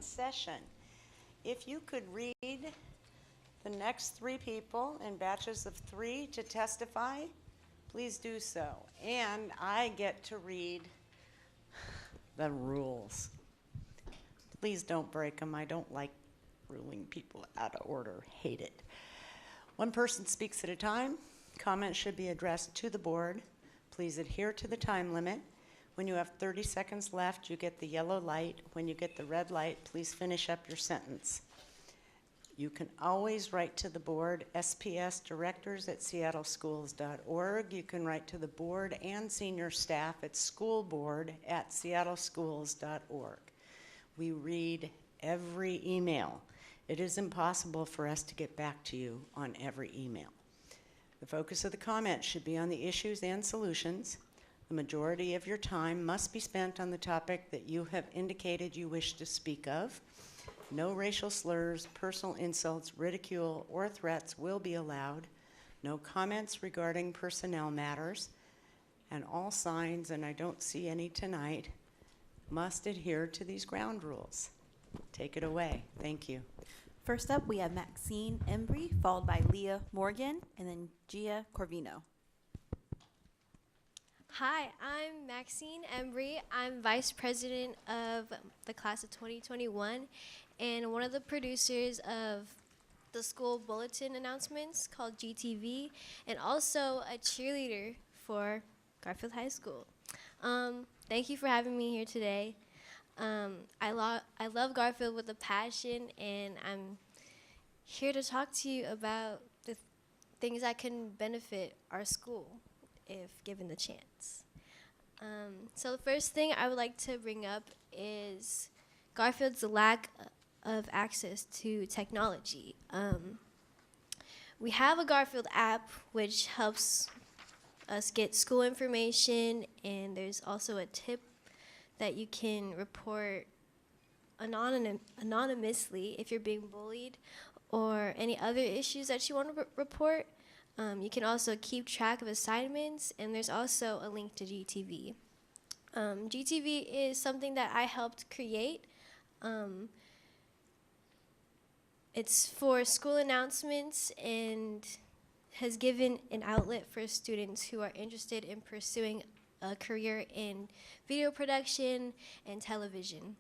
session. If you could read the next 3 people in batches of 3 to testify, please do so. And I get to read the rules. Please don't break them. I don't like ruling people out of order. Hate it. 1 person speaks at a time. Comments should be addressed to the board. Please adhere to the time limit. When you have 30 seconds left, you get the yellow light. When you get the red light, please finish up your sentence. You can always write to the board, spsdirectors@seattleschools.org. You can write to the board and senior staff at schoolboard@seattleschools.org. We read every email. It is impossible for us to get back to you on every email. The focus of the comments should be on the issues and solutions. The majority of your time must be spent on the topic that you have indicated you wish to speak of. No racial slurs, personal insults, ridicule, or threats will be allowed. No comments regarding personnel matters. And all signs, and I don't see any tonight, must adhere to these ground rules. Take it away. Thank you. First up, we have Maxine Embry, followed by Leah Morgan, and then Gia Corvino. Hi, I'm Maxine Embry. I'm Vice President of the class of 2021 and one of the producers of the school bulletin announcements called GTV, and also a cheerleader for Garfield High School. Thank you for having me here today. I love Garfield with a passion, and I'm here to talk to you about the things that can benefit our school if given the chance. So the first thing I would like to bring up is Garfield's lack of access to technology. We have a Garfield app which helps us get school information, and there's also a tip that you can report anonymously if you're being bullied or any other issues that you want to report. You can also keep track of assignments, and there's also a link to GTV. GTV is something that I helped create. It's for school announcements and has given an outlet for students who are interested in pursuing a career in video production and television.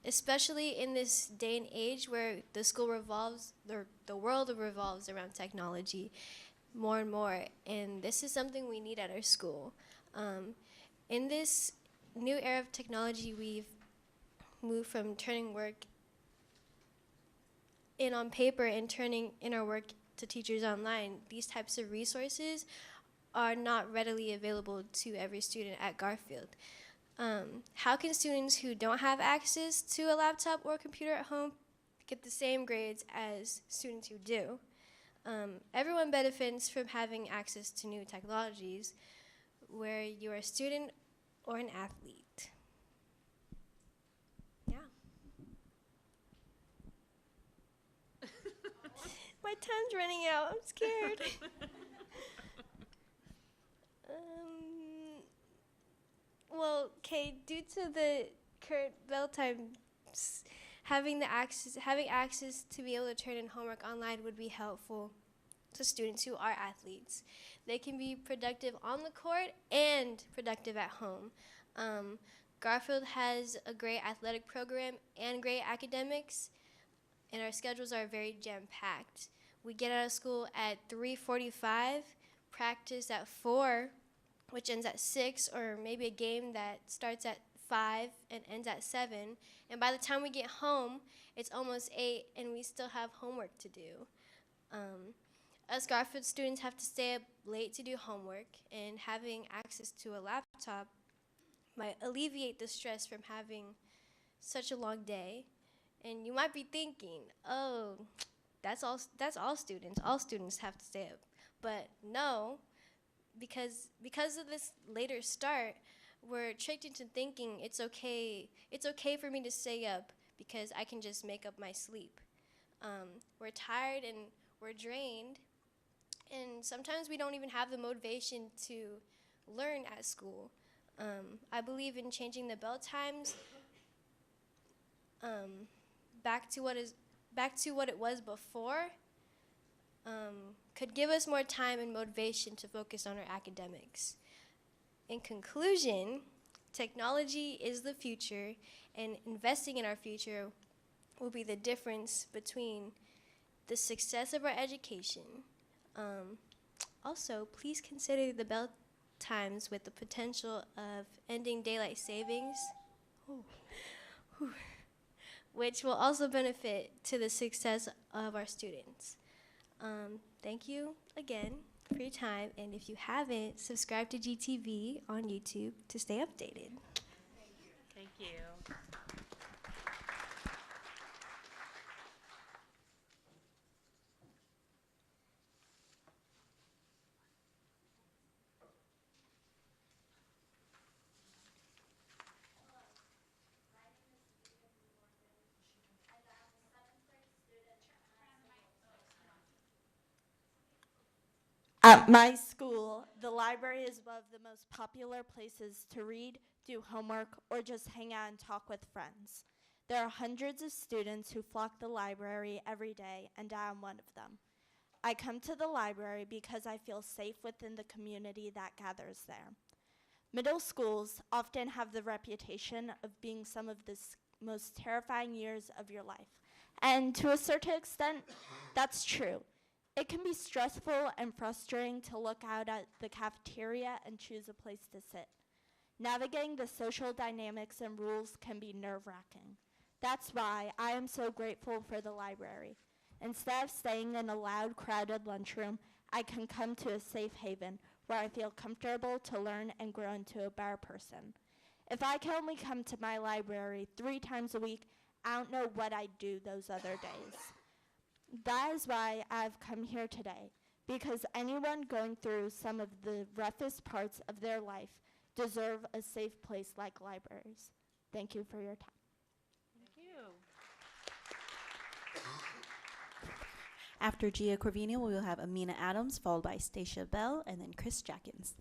Especially in this day and age where the world revolves around technology more and more, and this is something we need at our school. In this new era of technology, we've moved from turning work in on paper and turning in our work to teachers online. These types of resources are not readily available to every student at Garfield. How can students who don't have access to a laptop or computer at home get the same grades as students who do? Everyone benefits from having access to new technologies, where you're a student or an athlete. Yeah. My time's running out. I'm scared. Well, okay, due to the current bell times, having access to be able to turn in homework online would be helpful to students who are athletes. They can be productive on the court and productive at home. Garfield has a great athletic program and great academics, and our schedules are very jam-packed. We get out of school at 3:45, practice at 4, which ends at 6, or maybe a game that starts at 5 and ends at 7. And by the time we get home, it's almost 8, and we still have homework to do. Us Garfield students have to stay up late to do homework, and having access to a laptop might alleviate the stress from having such a long day. And you might be thinking, oh, that's all students. All students have to stay up. But no, because of this later start, we're tricked into thinking it's okay for me to stay up because I can just make up my sleep. We're tired and we're drained, and sometimes we don't even have the motivation to learn at school. I believe in changing the bell times back to what it was before could give us more time and motivation to focus on our academics. In conclusion, technology is the future, and investing in our future will be the difference between the success of our education. Also, please consider the bell times with the potential of ending daylight savings, which will also benefit to the success of our students. Thank you again for your time, and if you haven't, subscribe to GTV on YouTube to stay updated. Thank you. At my school, the library is one of the most popular places to read, do homework, or just hang out and talk with friends. There are hundreds of students who flock the library every day, and I am one of them. I come to the library because I feel safe within the community that gathers there. Middle schools often have the reputation of being some of the most terrifying years of your life. And to a certain extent, that's true. It can be stressful and frustrating to look out at the cafeteria and choose a place to sit. Navigating the social dynamics and rules can be nerve-wracking. That's why I am so grateful for the library. Instead of staying in a loud, crowded lunchroom, I can come to a safe haven where I feel comfortable to learn and grow into a better person. If I can only come to my library 3 times a week, I don't know what I'd do those other days. That is why I've come here today, because anyone going through some of the roughest parts of their life deserve a safe place like libraries. Thank you for your time. Thank you. After Gia Corvino, we will have Amina Adams, followed by Stacia Bell, and then Chris Jackins.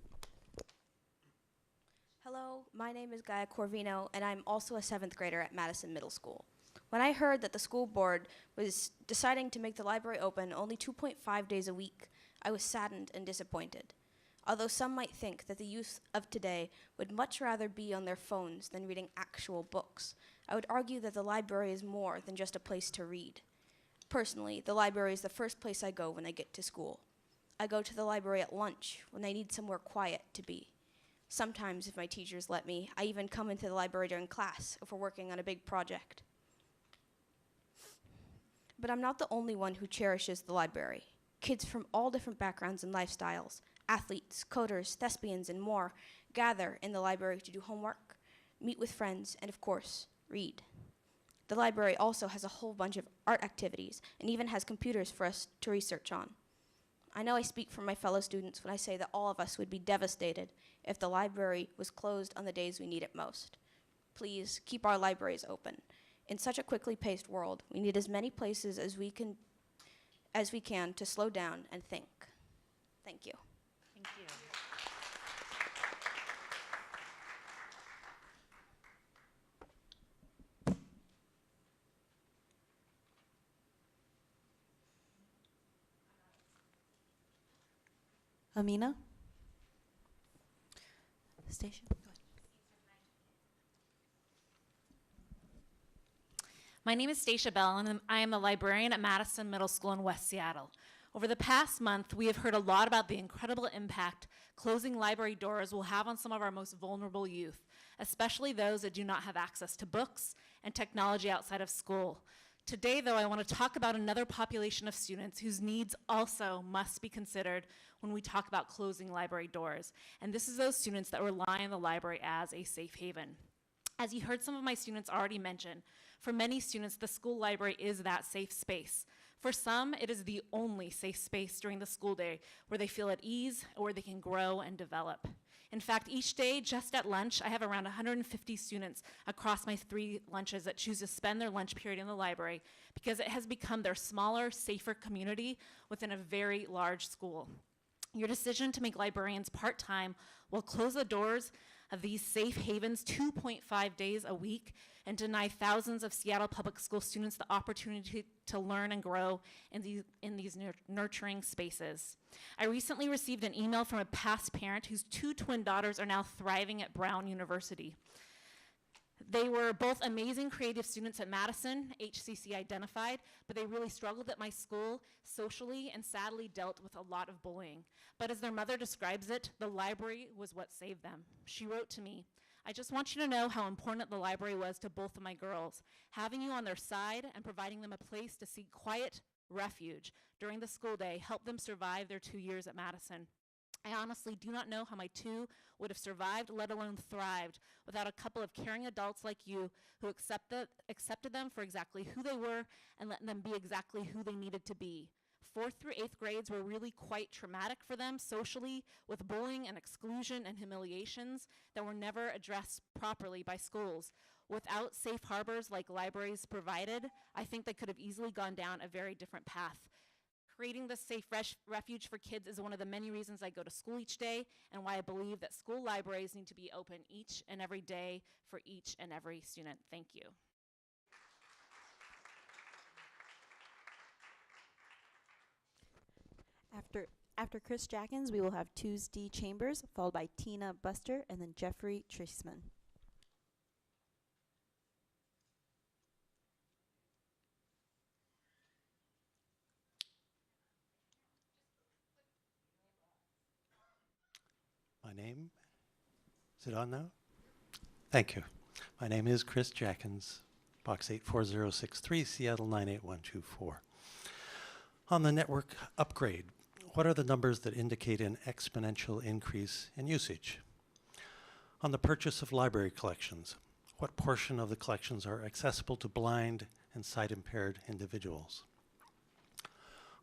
Hello, my name is Gaia Corvino, and I'm also a 7th grader at Madison Middle School. When I heard that the school board was deciding to make the library open only 2.5 days a week, I was saddened and disappointed. Although some might think that the youth of today would much rather be on their phones than reading actual books, I would argue that the library is more than just a place to read. Personally, the library is the first place I go when I get to school. I go to the library at lunch when I need somewhere quiet to be. Sometimes, if my teachers let me, I even come into the library during class if we're working on a big project. But I'm not the only one who cherishes the library. Kids from all different backgrounds and lifestyles, athletes, coders, thespians, and more, gather in the library to do homework, meet with friends, and of course, read. The library also has a whole bunch of art activities and even has computers for us to research on. I know I speak for my fellow students when I say that all of us would be devastated if the library was closed on the days we need it most. Please keep our libraries open. In such a quickly paced world, we need as many places as we can to slow down and think. Thank you. Thank you. Amina? Stacia? Go ahead. My name is Stacia Bell, and I am a librarian at Madison Middle School in West Seattle. Over the past month, we have heard a lot about the incredible impact closing library doors will have on some of our most vulnerable youth, especially those that do not have access to books and technology outside of school. Today, though, I want to talk about another population of students whose needs also must be considered when we talk about closing library doors. And this is those students that rely on the library as a safe haven. As you heard some of my students already mention, for many students, the school library is that safe space. For some, it is the only safe space during the school day where they feel at ease or where they can grow and develop. In fact, each day, just at lunch, I have around 150 students across my 3 lunches that choose to spend their lunch period in the library because it has become their smaller, safer community within a very large school. Your decision to make librarians part-time will close the doors of these safe havens 2.5 days a week and deny thousands of Seattle public school students the opportunity to learn and grow in these nurturing spaces. I recently received an email from a past parent whose 2 twin daughters are now thriving at Brown University. They were both amazing creative students at Madison, HCC identified, but they really struggled at my school socially and sadly dealt with a lot of bullying. But as their mother describes it, the library was what saved them. She wrote to me, "I just want you to know how important the library was to both of my girls. Having you on their side and providing them a place to seek quiet refuge during the school day helped them survive their 2 years at Madison. I honestly do not know how my 2 would have survived, let alone thrived, without a couple of caring adults like you who accepted them for exactly who they were and let them be exactly who they needed to be. 4th through 8th grades were really quite traumatic for them socially, with bullying and exclusion and humiliations that were never addressed properly by schools. Without safe harbors like libraries provided, I think they could have easily gone down a very different path. Creating this safe refuge for kids is one of the many reasons I go to school each day and why I believe that school libraries need to be open each and every day for each and every student. Thank you." After Chris Jackins, we will have Tuesday Chambers, followed by Tina Buster, and then Jeffrey Treisman. My name, is it on now? Thank you. My name is Chris Jackins, box 84063, Seattle 98124. On the network upgrade, what are the numbers that indicate an exponential increase in usage? On the purchase of library collections, what portion of the collections are accessible to blind and sight-impaired individuals?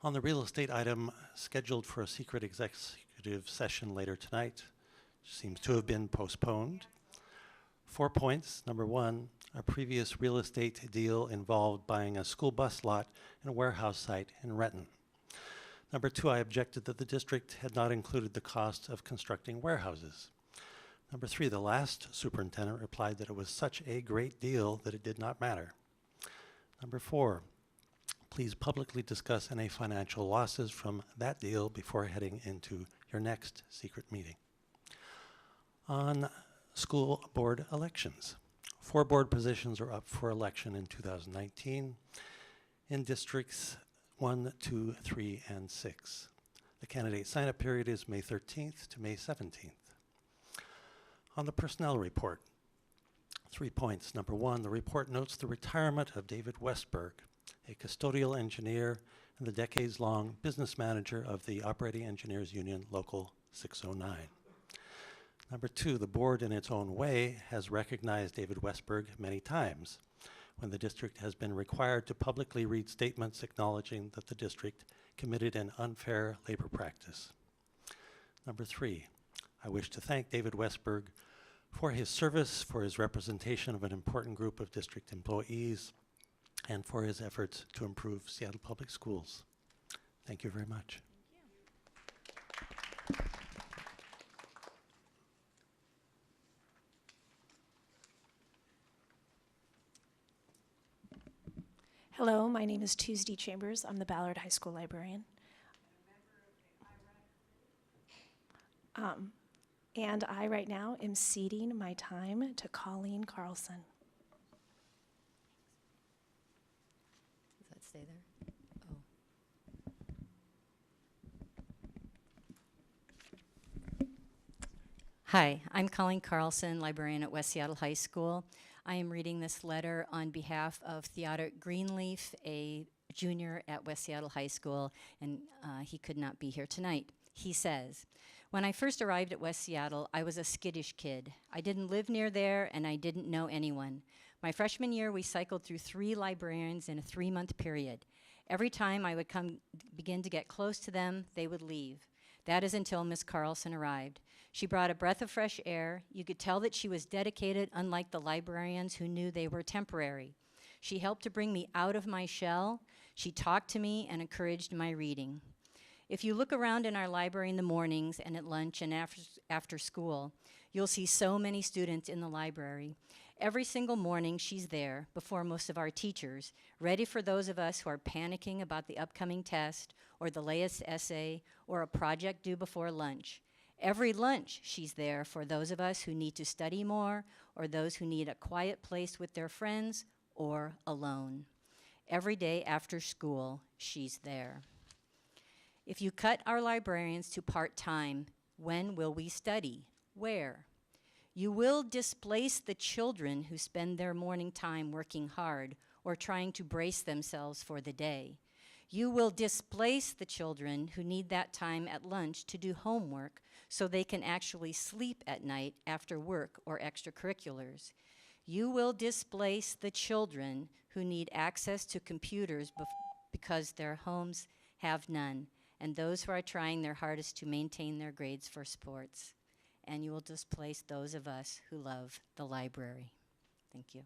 On the real estate item scheduled for a secret executive session later tonight, seems to have been postponed. 4 points. Number 1, a previous real estate deal involved buying a school bus lot and a warehouse site in Renton. Number 2, I objected that the district had not included the cost of constructing warehouses. Number 3, the last superintendent replied that it was such a great deal that it did not matter. Number 4, please publicly discuss any financial losses from that deal before heading into your next secret meeting. On school board elections, 4 board positions are up for election in 2019 in districts 1, 2, 3, and 6. The candidate sign-up period is May 13th to May 17th. On the personnel report, 3 points. Number 1, the report notes the retirement of David Westberg, a custodial engineer and the decades-long business manager of the Operating Engineers Union Local 609. Number 2, the board in its own way has recognized David Westberg many times when the district has been required to publicly read statements acknowledging that the district committed an unfair labor practice. Number 3, I wish to thank David Westberg for his service, for his representation of an important group of district employees, and for his efforts to improve Seattle Public Schools. Thank you very much. Hello, my name is Tuesday Chambers. I'm the Ballard High School librarian. And I right now am ceding my time to Colleen Carlson. Does that stay there? Oh. Hi, I'm Colleen Carlson, librarian at West Seattle High School. I am reading this letter on behalf of Theodore Greenleaf, a junior at West Seattle High School, and he could not be here tonight. He says, "When I first arrived at West Seattle, I was a skittish kid. I didn't live near there, and I didn't know anyone. My freshman year, we cycled through 3 librarians in a 3-month period. Every time I would begin to get close to them, they would leave. That is until Miss Carlson arrived. She brought a breath of fresh air. You could tell that she was dedicated, unlike the librarians who knew they were temporary. She helped to bring me out of my shell. She talked to me and encouraged my reading. If you look around in our library in the mornings and at lunch and after school, You'll see so many students in the library. Every single morning, she's there before most of our teachers, ready for those of us who are panicking about the upcoming test or the latest essay or a project due before lunch. Every lunch, she's there for those of us who need to study more or those who need a quiet place with their friends or alone. Every day after school, she's there. If you cut our librarians to part-time, when will we study? Where? You will displace the children who spend their morning time working hard or trying to brace themselves for the day. You will displace the children who need that time at lunch to do homework so they can actually sleep at night after work or extracurriculars. You will displace the children who need access to computers because their homes have none, and those who are trying their hardest to maintain their grades for sports. And you will displace those of us who love the library. Thank you.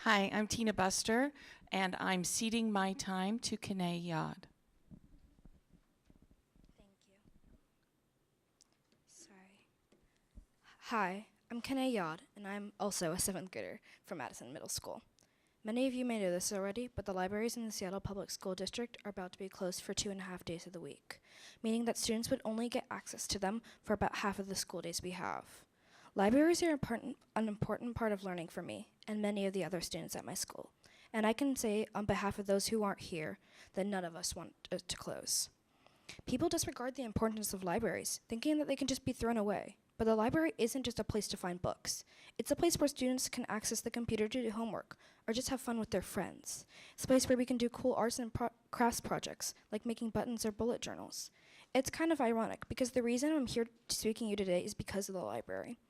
Hi, I'm Tina Buster, and I'm ceding my time to Kanae Yod. Thank you. Sorry. Hi, I'm Kanae Yod, and I'm also a 7th grader from Madison Middle School. Many of you may know this already, but the libraries in the Seattle Public School District are about to be closed for 2.5 days of the week, meaning that students would only get access to them for about half of the school days we have. Libraries are an important part of learning for me and many of the other students at my school, and I can say on behalf of those who aren't here that none of us want it to close. People disregard the importance of libraries, thinking that they can just be thrown away. But the library isn't just a place to find books. It's a place where students can access the computer to do homework or just have fun with their friends. It's a place where we can do cool arts and crafts projects, like making buttons or bullet journals. It's kind of ironic, because the reason I'm here speaking to you today is because of the library.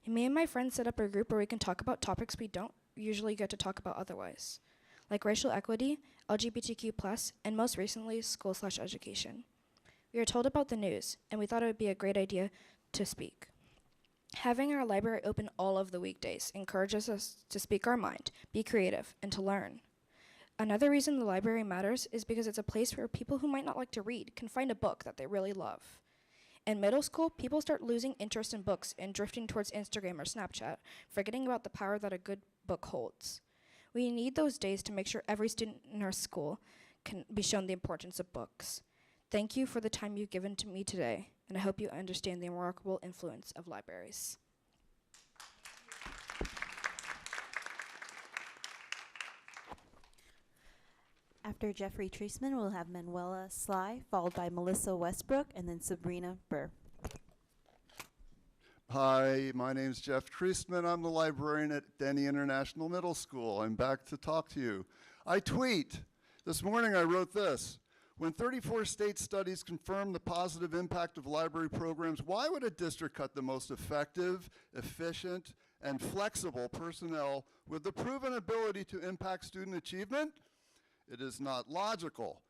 And me and my friends set up a group where we can talk about topics we don't usually get to talk about otherwise, like racial equity, LGBTQ+, and most recently, school/education. We were told about the news, and we thought it would be a great idea to speak. Having our library open all of the weekdays encourages us to speak our mind, be creative, and to learn. Another reason the library matters is because it's a place where people who might not like to read can find a book that they really love. In middle school, people start losing interest in books and drifting towards Instagram or Snapchat, forgetting about the power that a good book holds. We need those days to make sure every student in our school can be shown the importance of books. Thank you for the time you've given to me today, and I hope you understand the remarkable influence of libraries. After Jeffrey Treisman, we'll have Manuela Sly, followed by Melissa Westbrook, and then Sabrina Burr. Hi, my name's Jeff Treisman. I'm the librarian at Denny International Middle School. I'm back to talk to you. I tweet. This morning I wrote this. When 34 state studies confirm the positive impact of library programs, why would a district cut the most effective, efficient, and flexible personnel with the proven ability to impact student achievement? It is not logical.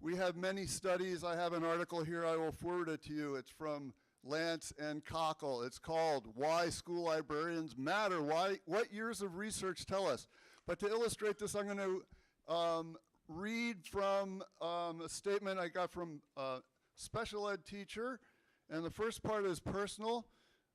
We have many studies. I have an article here. I will forward it to you. It's from Lance and Cockle. It's called Why School Librarians Matter. What years of research tell us? But to illustrate this, I'm going to read from a statement I got from a special ed teacher, and the first part is personal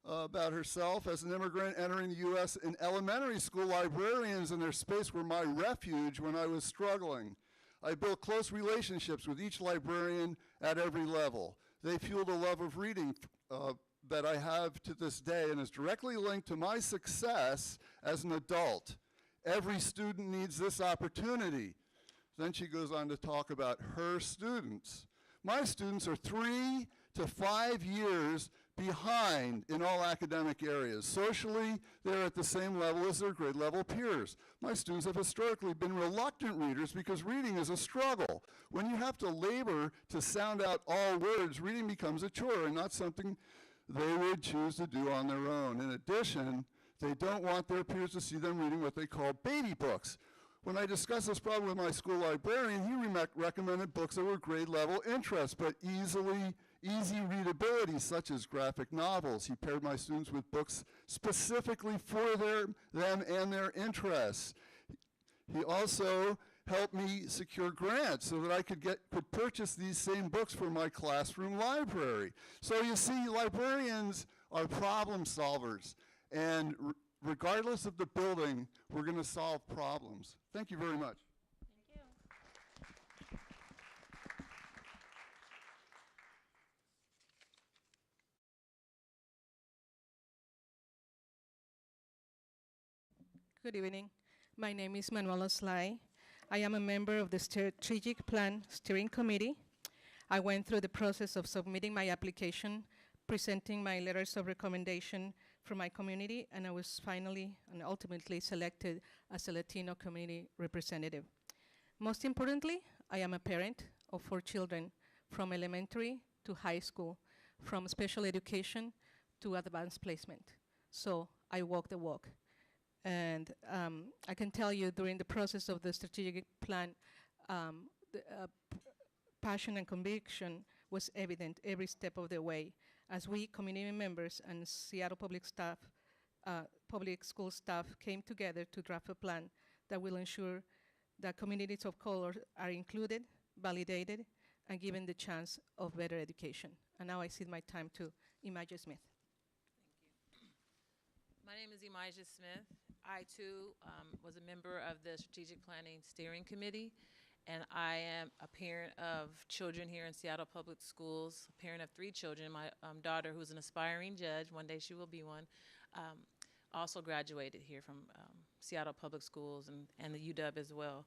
about herself. As an immigrant entering the U.S. in elementary school, librarians and their space were my refuge when I was struggling. I built close relationships with each librarian at every level. They fueled a love of reading that I have to this day and is directly linked to my success as an adult. Every student needs this opportunity. Then she goes on to talk about her students. My students are 3 to 5 years behind in all academic areas. Socially, they're at the same level as their grade level peers. My students have historically been reluctant readers because reading is a struggle. When you have to labor to sound out all words, reading becomes a chore and not something they would choose to do on their own. In addition, they don't want their peers to see them reading what they call baby books. When I discussed this problem with my school librarian, he recommended books that were grade level interest, but easy readability, such as graphic novels. He paired my students with books specifically for them and their interests. He also helped me secure grants so that I could purchase these same books for my classroom library. So you see, librarians are problem solvers, and regardless of the building, we're going to solve problems. Thank you very much. Good evening. My name is Manuela Sly. I am a member of the Strategic Plan Steering Committee. I went through the process of submitting my application, presenting my letters of recommendation from my community, and I was finally and ultimately selected as a Latino community representative. Most importantly, I am a parent of 4 children from elementary to high school, from special education to advanced placement. So I walk the walk. And I can tell you during the process of the strategic plan, the passion and conviction was evident every step of the way as we community members and Seattle public staff, public school staff came together to draft a plan that will ensure that communities of color are included, validated, and given the chance of better education. And now I cede my time to Imajah Smith. My name is Imajah Smith. I, too, was a member of the Strategic Planning Steering Committee, and I am a parent of children here in Seattle Public Schools, a parent of 3 children. My daughter, who's an aspiring judge, one day she will be one, also graduated here from Seattle Public Schools and the UW as well.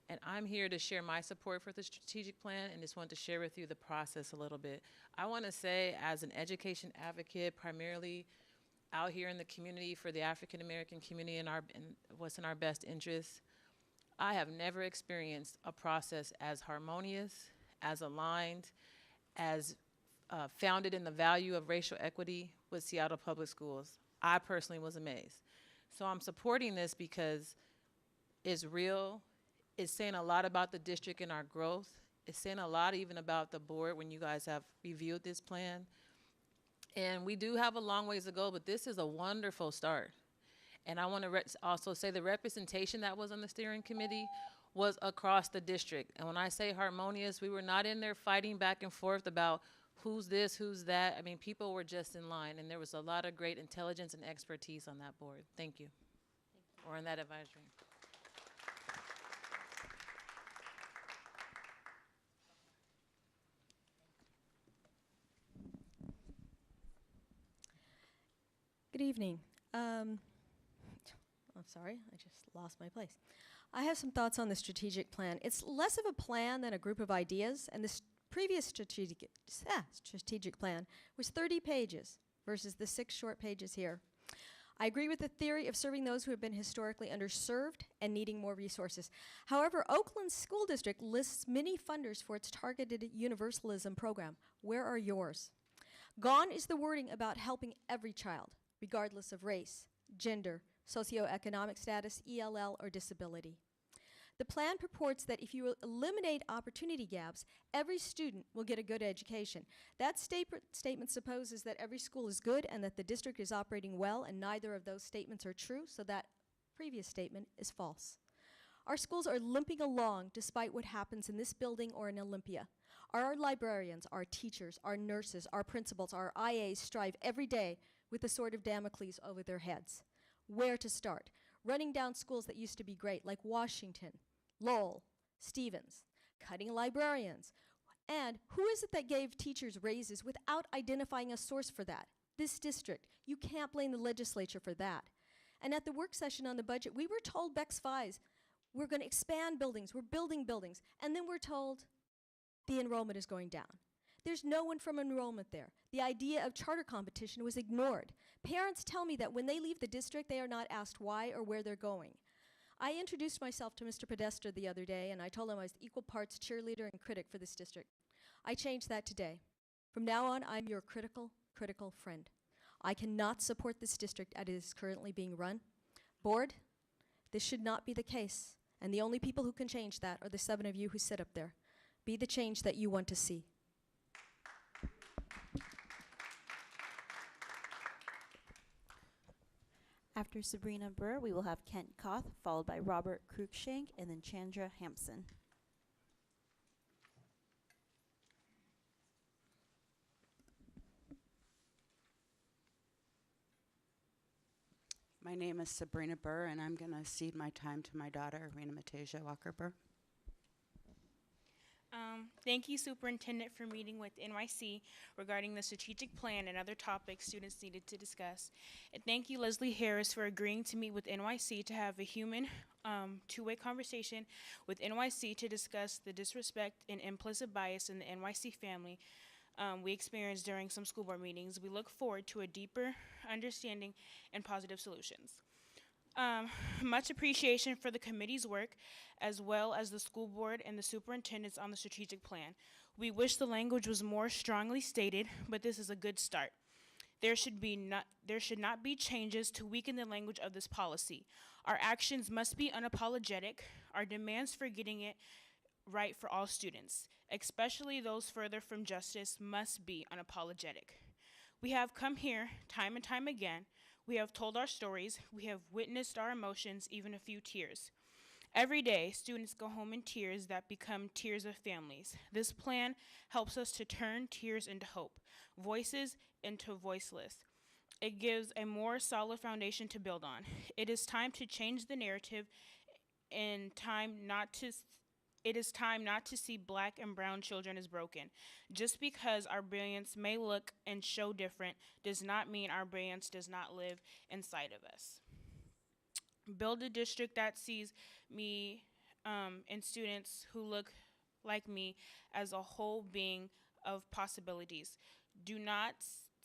And I'm here to share my support for the strategic plan and just want to share with you the process a little bit. I want to say, as an education advocate, primarily out here in the community for the African American community and what's in our best interest, I have never experienced a process as harmonious, as aligned, as founded in the value of racial equity with Seattle Public Schools. I personally was amazed. So I'm supporting this because it's real. It's saying a lot about the district and our growth. It's saying a lot even about the board when you guys have reviewed this plan. And we do have a long ways to go, but this is a wonderful start. And I want to also say the representation that was on the steering committee was across the district. And when I say harmonious, we were not in there fighting back and forth about who's this, who's that. I mean, people were just in line, and there was a lot of great intelligence and expertise on that board. Thank you. Or in that advisory. Good evening. I'm sorry, I just lost my place. I have some thoughts on the strategic plan. It's less of a plan than a group of ideas, and the previous strategic plan was 30 pages versus the 6 short pages here. I agree with the theory of serving those who have been historically underserved and needing more resources. However, Oakland School District lists many funders for its targeted universalism program. Where are yours? Gone is the wording about helping every child, regardless of race, gender, socioeconomic status, ELL, or disability. The plan purports that if you eliminate opportunity gaps, every student will get a good education. That statement supposes that every school is good and that the district is operating well, and neither of those statements are true, so that previous statement is false. Our schools are limping along despite what happens in this building or in Olympia. Our librarians, our teachers, our nurses, our principals, our IAs strive every day with the sword of Damocles over their heads. Where to start? Running down schools that used to be great, like Washington, Lowell, Stevens, cutting librarians. And who is it that gave teachers raises without identifying a source for that? This district. You can't blame the legislature for that. And at the work session on the budget, we were told Bex Fies, we're going to expand buildings, we're building buildings, and then we're told the enrollment is going down. There's no one from enrollment there. The idea of charter competition was ignored. Parents tell me that when they leave the district, they are not asked why or where they're going. I introduced myself to Mr. Podesta the other day, and I told him I was equal parts cheerleader and critic for this district. I changed that today. From now on, I'm your critical friend. I cannot support this district as it is currently being run. Board, this should not be the case, and the only people who can change that are the 7 of you who sit up there. Be the change that you want to see. After Sabrina Burr, we will have Kent Koth, followed by Robert Cruikshank, and then Chandra Hampson. My name is Sabrina Burr, and I'm going to cede my time to my daughter, Rena Matasia Walker Burr. Thank you, Superintendent, for meeting with NYC regarding the strategic plan and other topics students needed to discuss. And thank you, Leslie Harris, for agreeing to meet with NYC to have a human two-way conversation with NYC to discuss the disrespect and implicit bias in the NYC family we experienced during some school board meetings. We look forward to a deeper understanding and positive solutions. Much appreciation for the committee's work, as well as the school board and the superintendents on the strategic plan. We wish the language was more strongly stated, but this is a good start. There should not be changes to weaken the language of this policy. Our actions must be unapologetic. Our demands for getting it right for all students, especially those further from justice, must be unapologetic. We have come here time and time again. We have told our stories. We have witnessed our emotions, even a few tears. Every day, students go home in tears that become tears of families. This plan helps us to turn tears into hope, voices into voiceless. It gives a more solid foundation to build on. It is time to change the narrative and it is time not to see black and brown children as broken. Just because our brilliance may look and show different does not mean our brilliance does not live inside of us. Build a district that sees me and students who look like me as a whole being of possibilities. Do not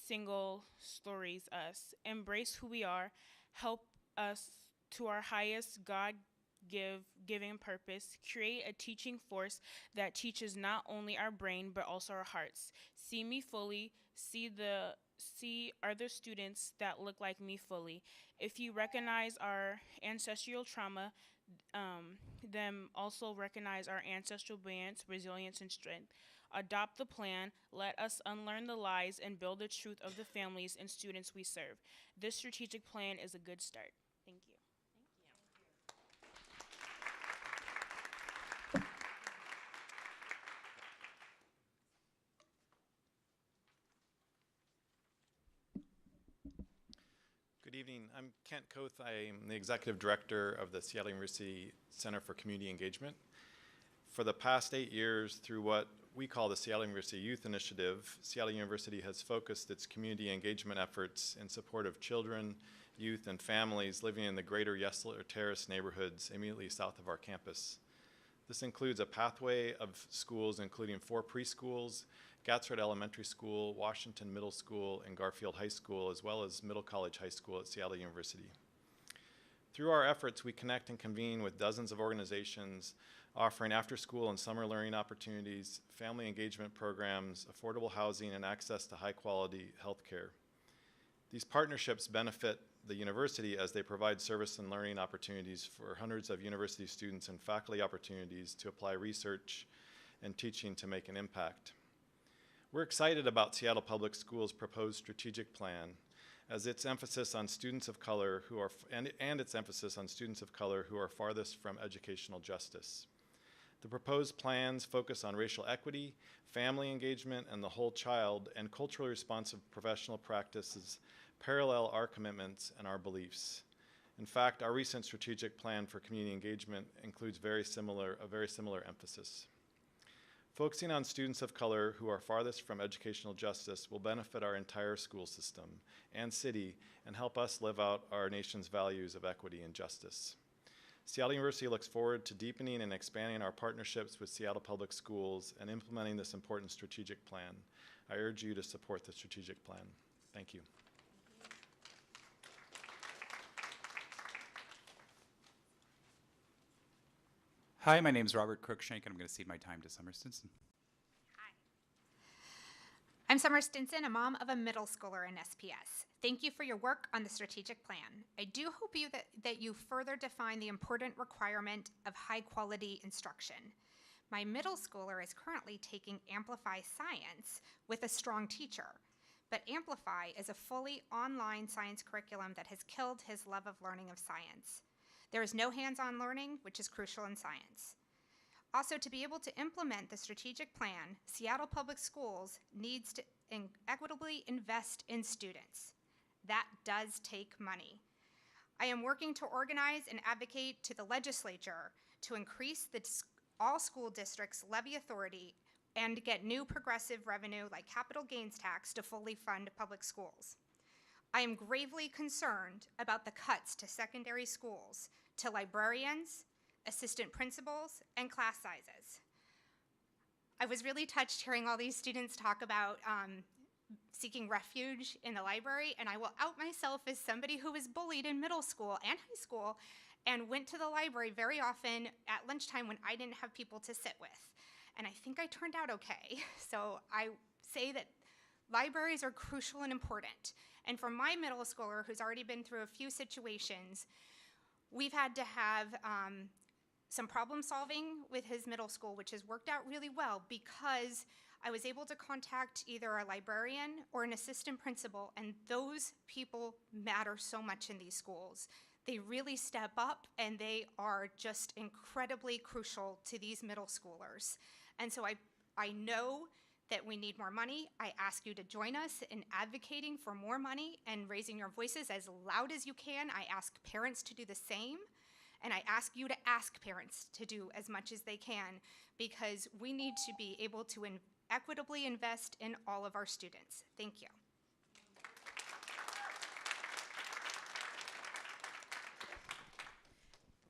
single stories us. Embrace who we are. Help us to our highest God-giving purpose. Create a teaching force that teaches not only our brain but also our hearts. See me fully. See other students that look like me fully. If you recognize our ancestral trauma, then also recognize our ancestral brilliance, resilience, and strength. Adopt the plan. Let us unlearn the lies and build the truth of the families and students we serve. This strategic plan is a good start. Thank you. Good evening. I'm Kent Koth. I'm the Executive Director of the Seattle University Center for Community Engagement. For the past 8 years, through what we call the Seattle University Youth Initiative, Seattle University has focused its community engagement efforts in support of children, youth, and families living in the greater Yesler Terrace neighborhoods immediately south of our campus. This includes a pathway of schools, including 4 preschools, Gatzford Elementary School, Washington Middle School, and Garfield High School, as well as Middle College High School at Seattle University. Through our efforts, we connect and convene with dozens of organizations offering after-school and summer learning opportunities, family engagement programs, affordable housing, and access to high-quality health care. These partnerships benefit the university as they provide service and learning opportunities for hundreds of university students and faculty opportunities to apply research and teaching to make an impact. We're excited about Seattle Public Schools' proposed strategic plan as its emphasis on students of color who are, and its emphasis on students of color who are farthest from educational justice. The proposed plans focus on racial equity, family engagement, and the whole child, and culturally responsive professional practices parallel our commitments and our beliefs. In fact, our recent strategic plan for community engagement includes a very similar emphasis. Focusing on students of color who are farthest from educational justice will benefit our entire school system and city and help us live out our nation's values of equity and justice. Seattle University looks forward to deepening and expanding our partnerships with Seattle Public Schools and implementing this important strategic plan. I urge you to support the strategic plan. Thank you. Hi, my name is Robert Cruikshank, and I'm going to cede my time to Summer Stinson. I'm Summer Stinson, a mom of a middle schooler in SPS. Thank you for your work on the strategic plan. I do hope that you further define the important requirement of high-quality instruction. My middle schooler is currently taking Amplify Science with a strong teacher, but Amplify is a fully online science curriculum that has killed his love of learning of science. There is no hands-on learning, which is crucial in science. Also, to be able to implement the strategic plan, Seattle Public Schools needs to equitably invest in students. That does take money. I am working to organize and advocate to the legislature to increase all school districts' levy authority and get new progressive revenue like capital gains tax to fully fund public schools. I am gravely concerned about the cuts to secondary schools, to librarians, assistant principals, and class sizes. I was really touched hearing all these students talk about seeking refuge in the library, and I will out myself as somebody who was bullied in middle school and high school and went to the library very often at lunchtime when I didn't have people to sit with. And I think I turned out okay. So I say that libraries are crucial and important. And for my middle schooler who's already been through a few situations, we've had to have some problem solving with his middle school, which has worked out really well because I was able to contact either a librarian or an assistant principal, and those people matter so much in these schools. They really step up, and they are just incredibly crucial to these middle schoolers. And so I know that we need more money. I ask you to join us in advocating for more money and raising your voices as loud as you can. I ask parents to do the same. And I ask you to ask parents to do as much as they can, because we need to be able to equitably invest in all of our students. Thank you.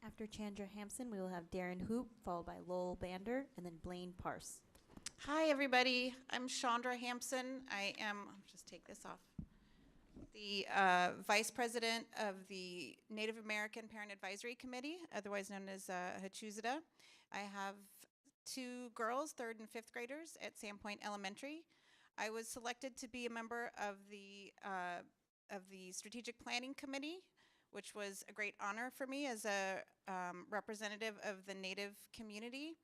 After Chandra Hampson, we will have Darren Hoop, followed by Lowell Bander, and then Blaine Parse. Hi, everybody. I'm Chandra Hampson. I'll just take this off. The Vice President of the Native American Parent Advisory Committee, otherwise known as HACHUSETA. I have two girls, 3rd and 5th graders at Sandpoint Elementary. I was selected to be a member of the Strategic Planning Committee, which was a great honor for me as a representative of the Native community.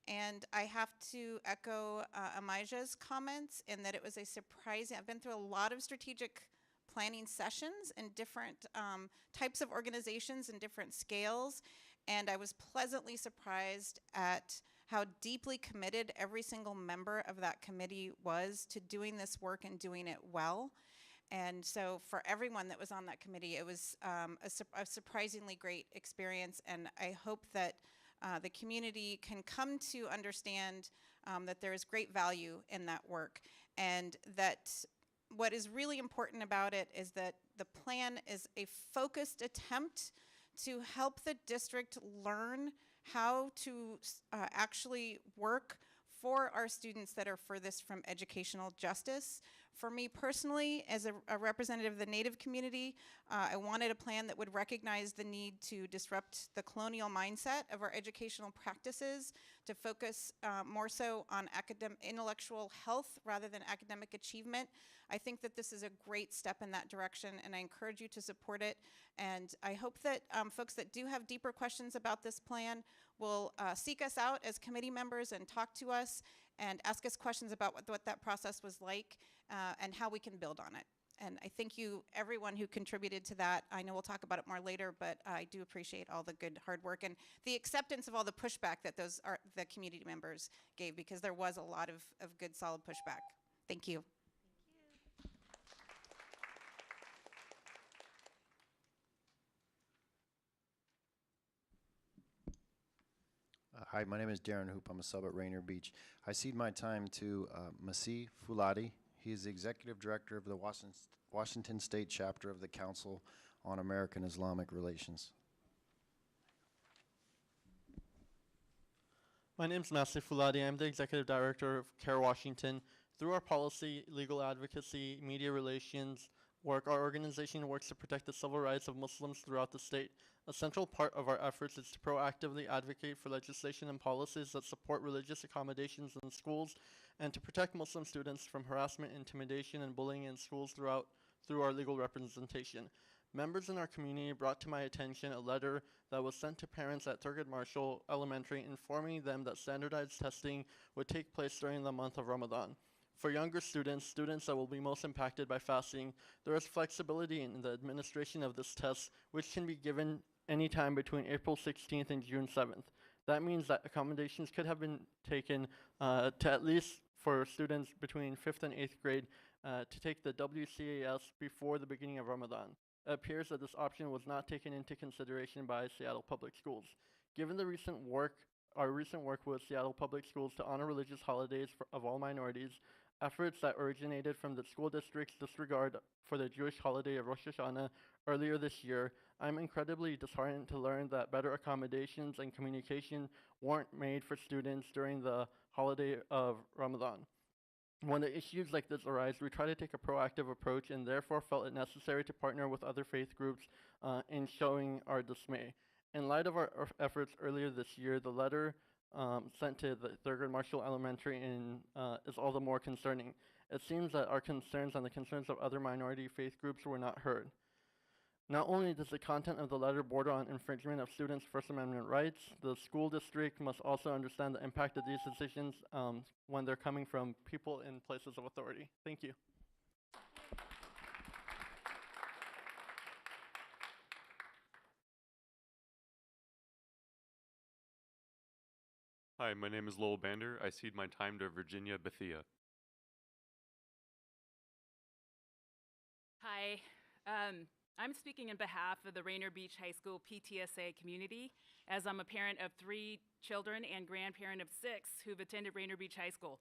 And I have to echo Amaja's comments in that it was a surprising, I've been through a lot of strategic planning sessions in different types of organizations and different scales, and I was pleasantly surprised at how deeply committed every single member of that committee was to doing this work and doing it well. And so for everyone that was on that committee, it was a surprisingly great experience, and I hope that the community can come to understand that there is great value in that work, and that what is really important about it is that the plan is a focused attempt to help the district learn how to actually work for our students that are furthest from educational justice. For me personally, as a representative of the Native community, I wanted a plan that would recognize the need to disrupt the colonial mindset of our educational practices, to focus more so on intellectual health rather than academic achievement. I think that this is a great step in that direction, and I encourage you to support it. And I hope that folks that do have deeper questions about this plan will seek us out as committee members and talk to us and ask us questions about what that process was like and how we can build on it. And I thank you, everyone who contributed to that. I know we'll talk about it more later, but I do appreciate all the good hard work and the acceptance of all the pushback that the community members gave, because there was a lot of good, solid pushback. Thank you. Hi, my name is Darren Hoop. I'm a sub at Rainier Beach. I cede my time to Masih Fuladi. He is the Executive Director of the Washington State Chapter of the Council on American Islamic Relations. My name is Masih Fuladi. I'm the Executive Director of CARE Washington. Through our policy, legal advocacy, media relations work, our organization works to protect the civil rights of Muslims throughout the state. A central part of our efforts is to proactively advocate for legislation and policies that support religious accommodations in schools and to protect Muslim students from harassment, intimidation, and bullying in schools through our legal representation. Members in our community brought to my attention a letter that was sent to parents at Thurgood Marshall Elementary informing them that standardized testing would take place during the month of Ramadan. For younger students, students that will be most impacted by fasting, there is flexibility in the administration of this test, which can be given anytime between April 16th and June 7th. That means that accommodations could have been taken to at least for students between 5th and 8th grade to take the WCAS before the beginning of Ramadan. It appears that this option was not taken into consideration by Seattle Public Schools. Given our recent work with Seattle Public Schools to honor religious holidays of all minorities, efforts that originated from the school district's disregard for the Jewish holiday of Rosh Hashanah earlier this year, I'm incredibly disheartened to learn that better accommodations and communication weren't made for students during the holiday of Ramadan. When the issues like this arise, we try to take a proactive approach and therefore felt it necessary to partner with other faith groups in showing our dismay. In light of our efforts earlier this year, the letter sent to the Thurgood Marshall Elementary is all the more concerning. It seems that our concerns and the concerns of other minority faith groups were not heard. Not only does the content of the letter border on infringement of students' First Amendment rights, the school district must also understand the impact of these decisions when they're coming from people in places of authority. Thank you. Hi, my name is Lowell Bander. I cede my time to Virginia Bethia. Hi, I'm speaking on behalf of the Rainier Beach High School PTSA community, as I'm a parent of 3 children and grandparent of 6 who've attended Rainier Beach High School.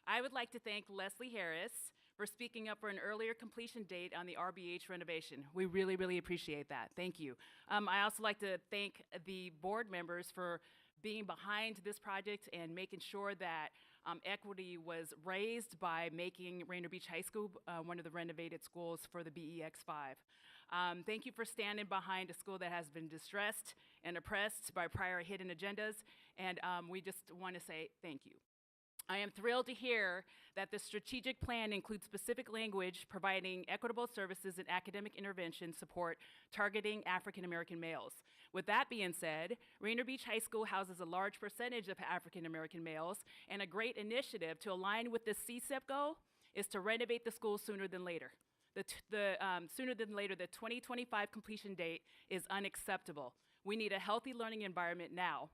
I would like to thank Leslie Harris for speaking up for an earlier completion date on the RBH renovation. We really, really appreciate that. Thank you. I also like to thank the board members for being behind this project and making sure that equity was raised by making Rainier Beach High School one of the renovated schools for the BEX5. Thank you for standing behind a school that has been distressed and oppressed by prior hidden agendas, and we just want to say thank you. I am thrilled to hear that the strategic plan includes specific language providing equitable services and academic intervention support targeting African American males. With that being said, Rainier Beach High School houses a large percentage of African American males, and a great initiative to align with the CSEP goal is to renovate the school sooner than later. Sooner than later, the 2025 completion date is unacceptable. We need a healthy learning environment now.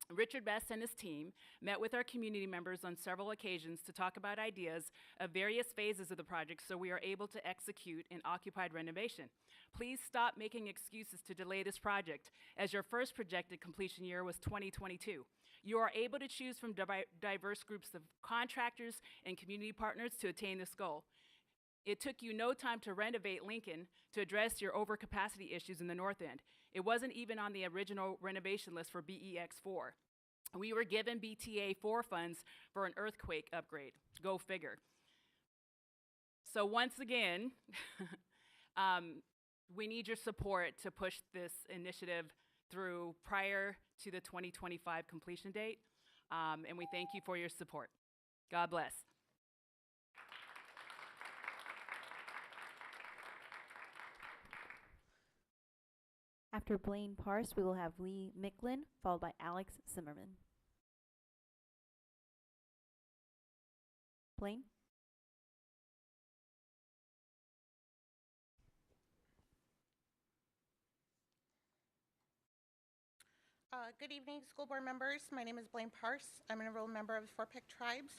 Richard Best and his team met with our community members on several occasions to talk about ideas of various phases of the project so we are able to execute an occupied renovation. Please stop making excuses to delay this project, as your first projected completion year was 2022. You are able to choose from diverse groups of contractors and community partners to attain this goal. It took you no time to renovate Lincoln to address your overcapacity issues in the north end. It wasn't even on the original renovation list for BEX4. We were given BTA 4 funds for an earthquake upgrade. Go figure. So once again, we need your support to push this initiative through prior to the 2025 completion date, and we thank you for your support. God bless. After Blaine Parse, we will have Lee Micklin, followed by Alex Zimmerman. Blaine? Good evening, school board members. My name is Blaine Parse. I'm an enrolled member of the Four Peak Tribes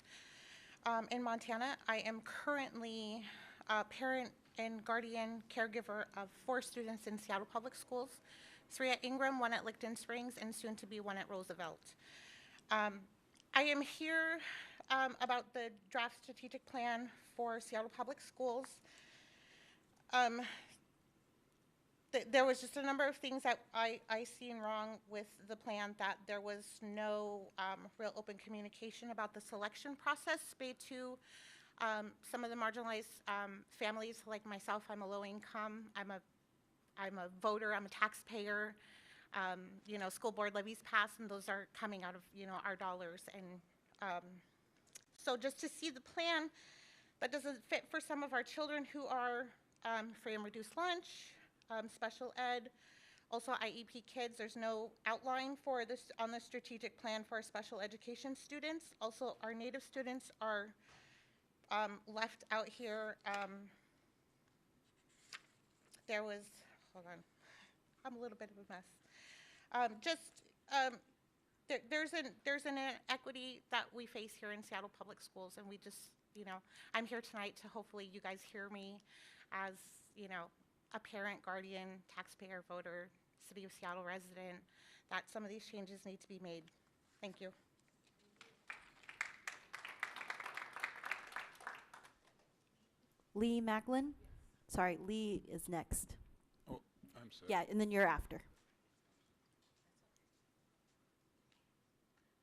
in Montana. I am currently a parent and guardian caregiver of 4 students in Seattle Public Schools, 3 at Ingram, 1 at Licton Springs, and soon to be 1 at Roosevelt. I am here about the draft strategic plan for Seattle Public Schools. There was just a number of things that I seen wrong with the plan, that there was no real open communication about the selection process paid to some of the marginalized families like myself. I'm a low income, I'm a voter, I'm a taxpayer. You know, school board levies pass, and those are coming out of, you know, our dollars. And so just to see the plan that doesn't fit for some of our children who are free and reduced lunch, special ed, also IEP kids. There's no outline for this on the strategic plan for our special education students. Also, our Native students are left out here, there was, hold on, I'm a little bit of a mess. There's an inequity that we face here in Seattle Public Schools, and we just, I'm here tonight to hopefully you guys hear me as, a parent, guardian, taxpayer, voter, City of Seattle resident, that some of these changes need to be made. Thank you. Lee Macklin. Sorry, Lee is next. Oh, I'm sorry. Yeah, and then you're after.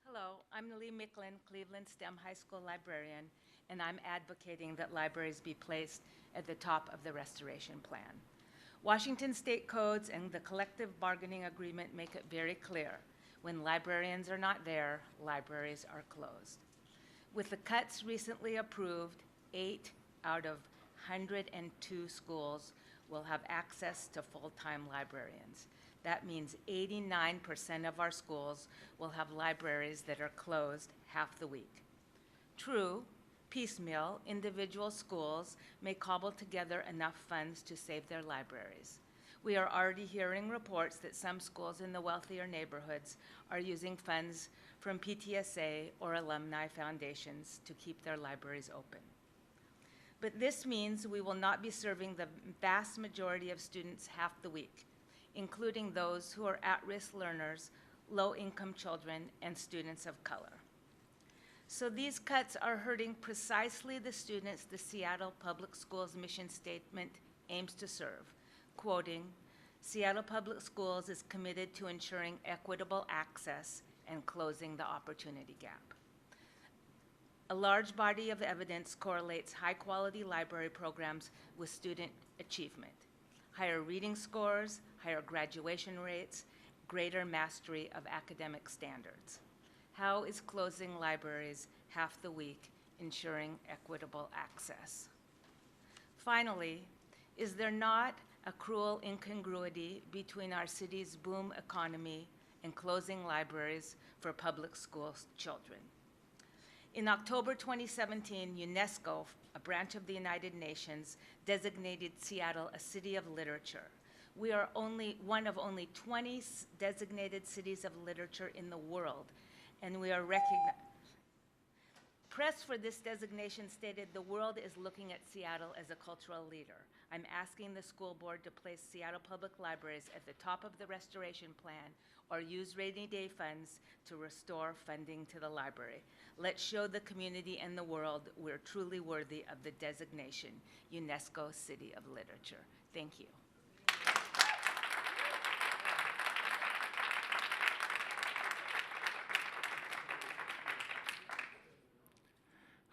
Hello, I'm Lee Micklin, Cleveland STEM High School librarian, and I'm advocating that libraries be placed at the top of the restoration plan. Washington state codes and the collective bargaining agreement make it very clear. When librarians are not there, libraries are closed. With the cuts recently approved, 8 out of 102 schools will have access to full-time librarians. That means 89% of our schools will have libraries that are closed half the week. True, piecemeal, individual schools may cobble together enough funds to save their libraries. We are already hearing reports that some schools in the wealthier neighborhoods are using funds from PTSA or alumni foundations to keep their libraries open. But this means we will not be serving the vast majority of students half the week, including those who are at-risk learners, low-income children, and students of color. So these cuts are hurting precisely the students the Seattle Public Schools mission statement aims to serve. Quoting, "Seattle Public Schools is committed to ensuring equitable access and closing the opportunity gap." A large body of evidence correlates high-quality library programs with student achievement. Higher reading scores, higher graduation rates, greater mastery of academic standards. How is closing libraries half the week ensuring equitable access? Finally, is there not a cruel incongruity between our city's boom economy and closing libraries for public school children? In October 2017, UNESCO, a branch of the United Nations, designated Seattle a city of literature. We are one of only 20 designated cities of literature in the world, and we are recognized. Press for this designation stated the world is looking at Seattle as a cultural leader. I'm asking the school board to place Seattle Public Libraries at the top of the restoration plan or use rainy day funds to restore funding to the library. Let's show the community and the world we're truly worthy of the designation, UNESCO City of Literature. Thank you.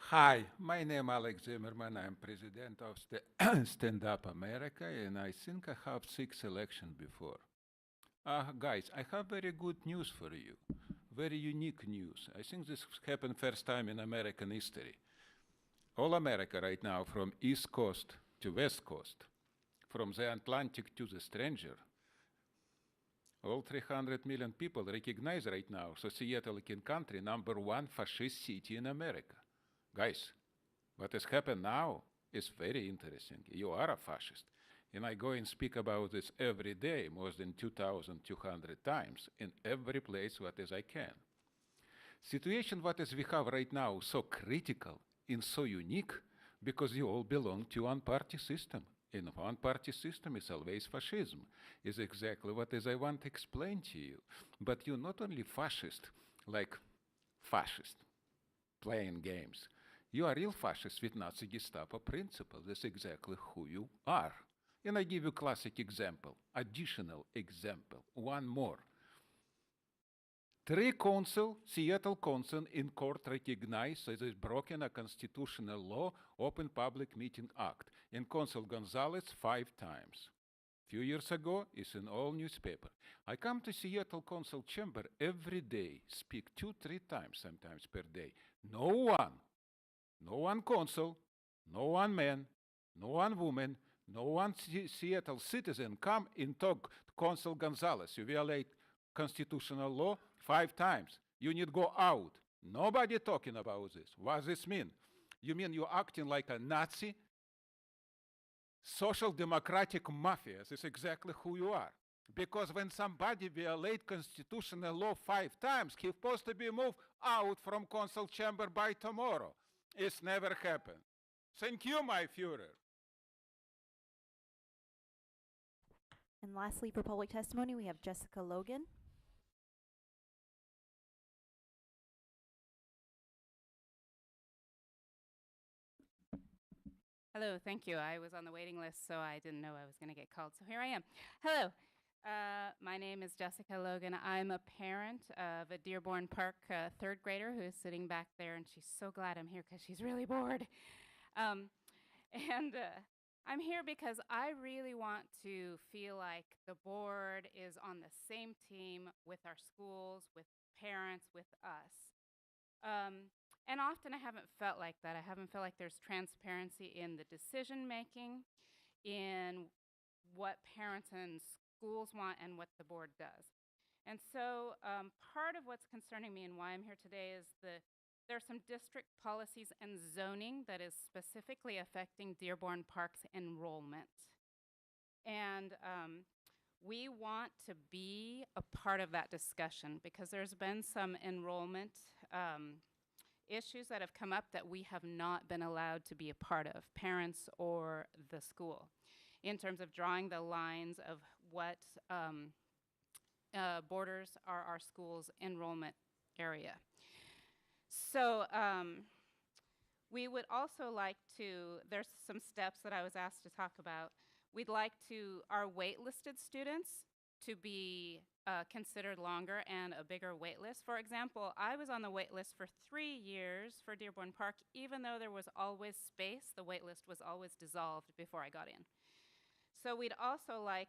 Hi, my name is Alex Zimmerman. I'm president of Stand Up America, and I think I have 6 elections before. Guys, I have very good news for you. Very unique news. I think this happened first time in American history. All America right now, from East Coast to West Coast, from the Atlantic to the stranger, all 300 million people recognize right now, so Seattle is country #1 fascist city in America. Guys, what has happened now is very interesting. You are a fascist. And I go and speak about this every day, more than 2,200 times, in every place what as I can. Situation what as we have right now so critical and so unique because you all belong to one party system. And one party system is always fascism, is exactly what as I want to explain to you. But you're not only fascist, like fascist, playing games. You are real fascist with Nazi Gestapo principle. That's exactly who you are. And I give you classic example, additional example, one more. 3 council, Seattle Council in court recognized that it's broken a constitutional law, Open Public Meeting Act, and Consul Gonzalez 5 times. Few years ago, it's in all newspaper. I come to Seattle Council chamber every day, speak 2-3 times sometimes per day. No one consul, no one man, no one woman, no one Seattle citizen come and talk to Consul Gonzalez. You violate constitutional law 5 times. You need go out. Nobody talking about this. What does this mean? You mean you're acting like a Nazi? Social democratic mafias is exactly who you are. Because when somebody violates constitutional law 5 times, he's supposed to be moved out from council chamber by tomorrow. It's never happened. Thank you, my Führer. And lastly, for public testimony, we have Jessica Logan. Hello, thank you. I was on the waiting list, so I didn't know I was going to get called. So here I am. Hello. My name is Jessica Logan. I'm a parent of a Dearborn Park third grader who is sitting back there, and she's so glad I'm here because she's really bored. I'm here because I really want to feel like the board is on the same team with our schools, with parents, with us. And often I haven't felt like that. I haven't felt like there's transparency in the decision making, in what parents and schools want and what the board does. And so part of what's concerning me and why I'm here today is there are some district policies and zoning that is specifically affecting Dearborn Park's enrollment. And we want to be a part of that discussion because there's been some enrollment issues that have come up that we have not been allowed to be a part of, parents or the school, in terms of drawing the lines of what borders are our school's enrollment area. So we would also like to, there's some steps that I was asked to talk about. We'd like our waitlisted students to be considered longer and a bigger wait list. For example, I was on the wait list for 3 years for Dearborn Park. Even though there was always space, the wait list was always dissolved before I got in. So we'd also like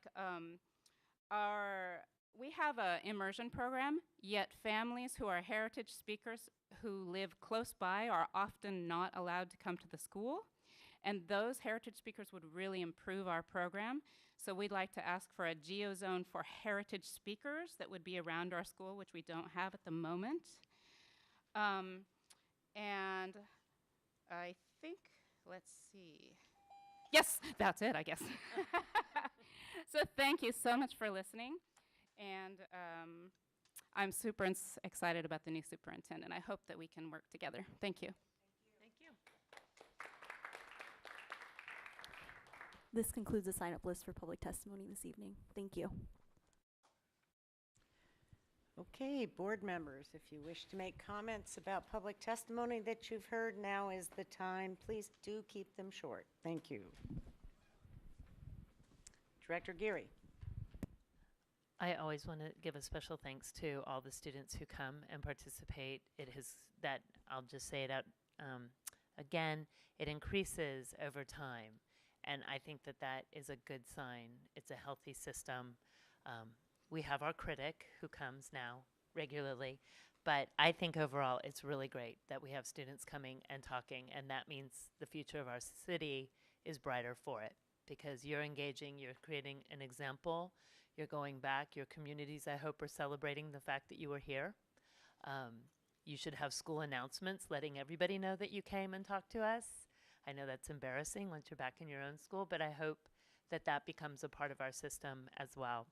we have an immersion program, yet families who are heritage speakers who live close by are often not allowed to come to the school. And those heritage speakers would really improve our program. So we'd like to ask for a geo-zone for heritage speakers that would be around our school, which we don't have at the moment. And I think, let's see. Yes, that's it, I guess. So thank you so much for listening. And I'm super excited about the new superintendent. I hope that we can work together. Thank you. Thank you. This concludes the sign-up list for public testimony this evening. Thank you. Okay, board members, if you wish to make comments about public testimony that you've heard, now is the time. Please do keep them short. Thank you. Director Geary. I always want to give a special thanks to all the students who come and participate. I'll just say it out again, it increases over time. And I think that is a good sign. It's a healthy system. We have our critic who comes now regularly, but I think overall it's really great that we have students coming and talking, and that means the future of our city is brighter for it because you're engaging, you're creating an example, you're going back, your communities, I hope, are celebrating the fact that you were here. You should have school announcements letting everybody know that you came and talked to us. I know that's embarrassing once you're back in your own school, but I hope that becomes a part of our system as well.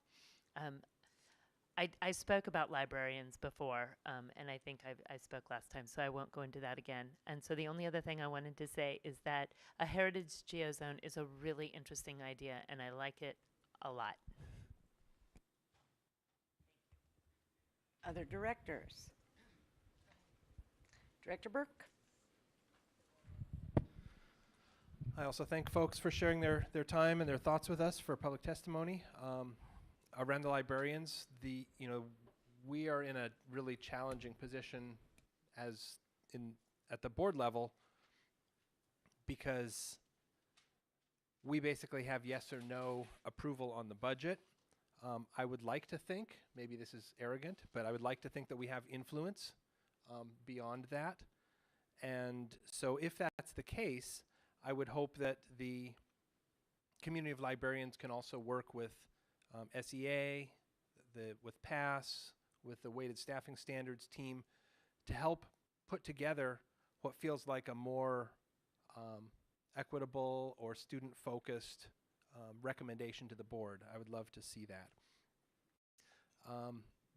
I spoke about librarians before, and I think I spoke last time, so I won't go into that again. And so the only other thing I wanted to say is that a heritage geozone is a really interesting idea, and I like it a lot. Other directors. Director Burke. I also thank folks for sharing their time and their thoughts with us for public testimony. Around the librarians, we are in a really challenging position at the board level because we basically have yes or no approval on the budget. I would like to think, maybe this is arrogant, but I would like to think that we have influence beyond that. And so if that's the case, I would hope that the community of librarians can also work with SEA, with PASS, with the weighted staffing standards team to help put together what feels like a more equitable or student-focused recommendation to the board. I would love to see that.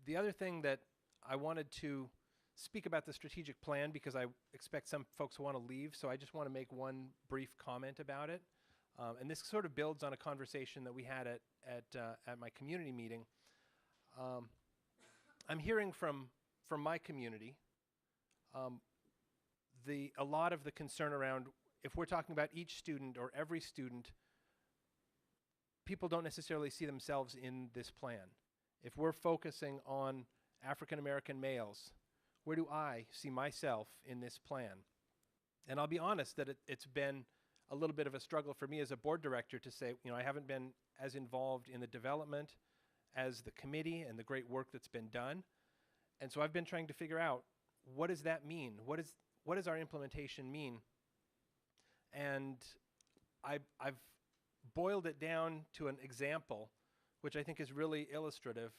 The other thing that I wanted to speak about the strategic plan, because I expect some folks want to leave, so I just want to make one brief comment about it. And this sort of builds on a conversation that we had at my community meeting. I'm hearing from my community a lot of the concern around, if we're talking about each student or every student, people don't necessarily see themselves in this plan. If we're focusing on African American males, where do I see myself in this plan? And I'll be honest that it's been a little bit of a struggle for me as a board director to say, I haven't been as involved in the development as the committee and the great work that's been done. And so I've been trying to figure out, what does that mean? What does our implementation mean? And I've boiled it down to an example, which I think is really illustrative.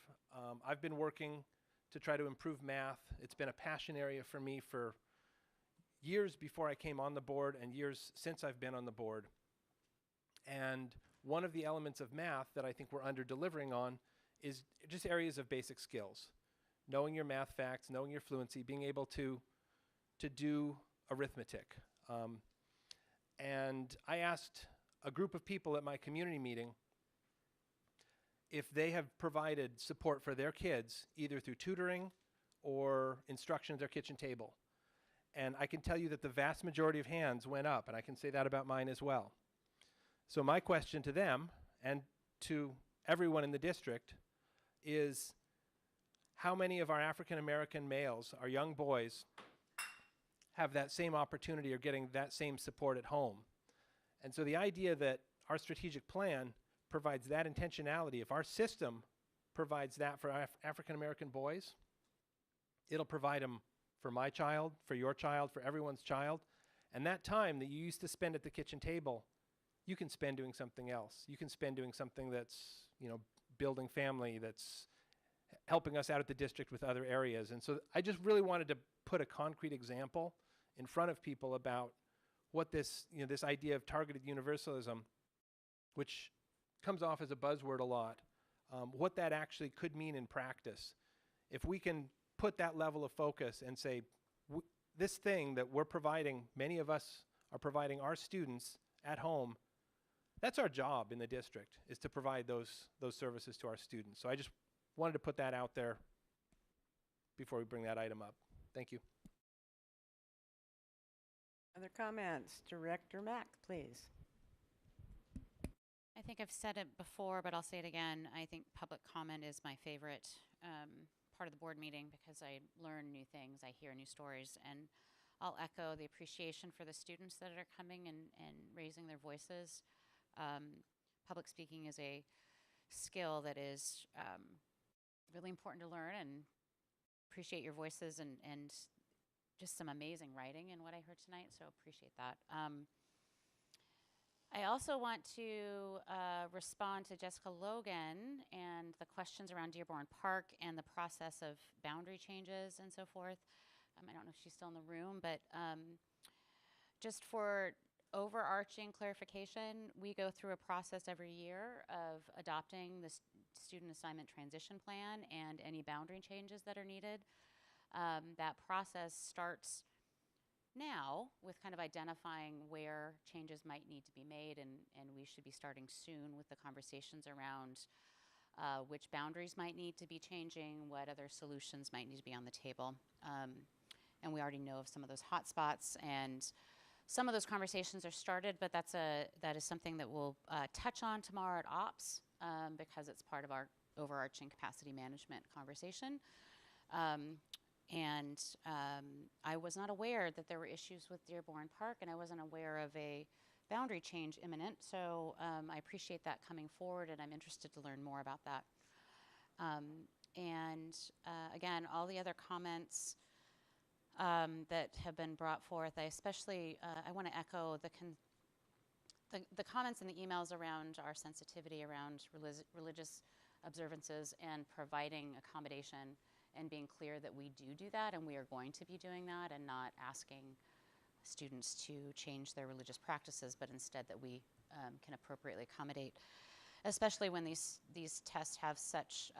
I've been working to try to improve math. It's been a passion area for me for years before I came on the board and years since I've been on the board. And one of the elements of math that I think we're under-delivering on is just areas of basic skills. Knowing your math facts, knowing your fluency, being able to do arithmetic. And I asked a group of people at my community meeting if they have provided support for their kids, either through tutoring or instruction at their kitchen table. And I can tell you that the vast majority of hands went up, and I can say that about mine as well. So my question to them and to everyone in the district is, how many of our African American males, our young boys, have that same opportunity or getting that same support at home? And so the idea that our strategic plan provides that intentionality, if our system provides that for African American boys, it'll provide them for my child, for your child, for everyone's child. And that time that you used to spend at the kitchen table, you can spend doing something else. You can spend doing something that's, building family, that's helping us out at the district with other areas. And so I just really wanted to put a concrete example in front of people about what this, this idea of targeted universalism, which comes off as a buzzword a lot, what that actually could mean in practice. If we can put that level of focus and say, this thing that we're providing, many of us are providing our students at home, that's our job in the district, is to provide those services to our students. So I just wanted to put that out there before we bring that item up. Thank you. Other comments? Director Mack, please. I think I've said it before, but I'll say it again. I think public comment is my favorite part of the board meeting because I learn new things, I hear new stories, and I'll echo the appreciation for the students that are coming and raising their voices. Public speaking is a skill that is really important to learn, and appreciate your voices and just some amazing writing in what I heard tonight, so appreciate that. I also want to respond to Jessica Logan and the questions around Dearborn Park and the process of boundary changes and so forth. I don't know if she's still in the room, but just for overarching clarification, we go through a process every year of adopting the student assignment transition plan and any boundary changes that are needed. That process starts now with kind of identifying where changes might need to be made, and we should be starting soon with the conversations around which boundaries might need to be changing, what other solutions might need to be on the table. And we already know of some of those hot spots, and some of those conversations are started, but that is something that we'll touch on tomorrow at Ops because it's part of our overarching capacity management conversation. And I was not aware that there were issues with Dearborn Park, and I wasn't aware of a boundary change imminent, so I appreciate that coming forward, and I'm interested to learn more about that. Again, all the other comments that have been brought forth, I especially, I want to echo the comments and the emails around our sensitivity around religious observances and providing accommodation and being clear that we do that and we are going to be doing that, and not asking students to change their religious practices, but instead that we can appropriately accommodate, especially when these tests have such,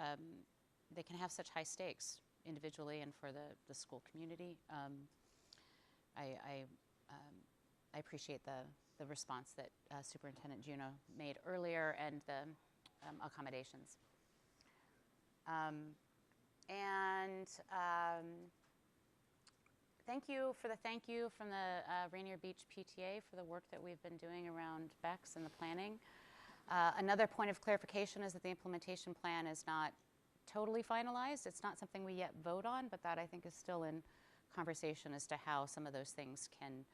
they can have such high stakes individually and for the school community. I appreciate the response that Superintendent Juneau made earlier and the accommodations. Thank you for the thank you from the Rainier Beach PTA for the work that we've been doing around BECS and the planning. Another point of clarification is that the implementation plan is not totally finalized. It's not something we yet vote on, but that I think is still in conversation as to how some of those things can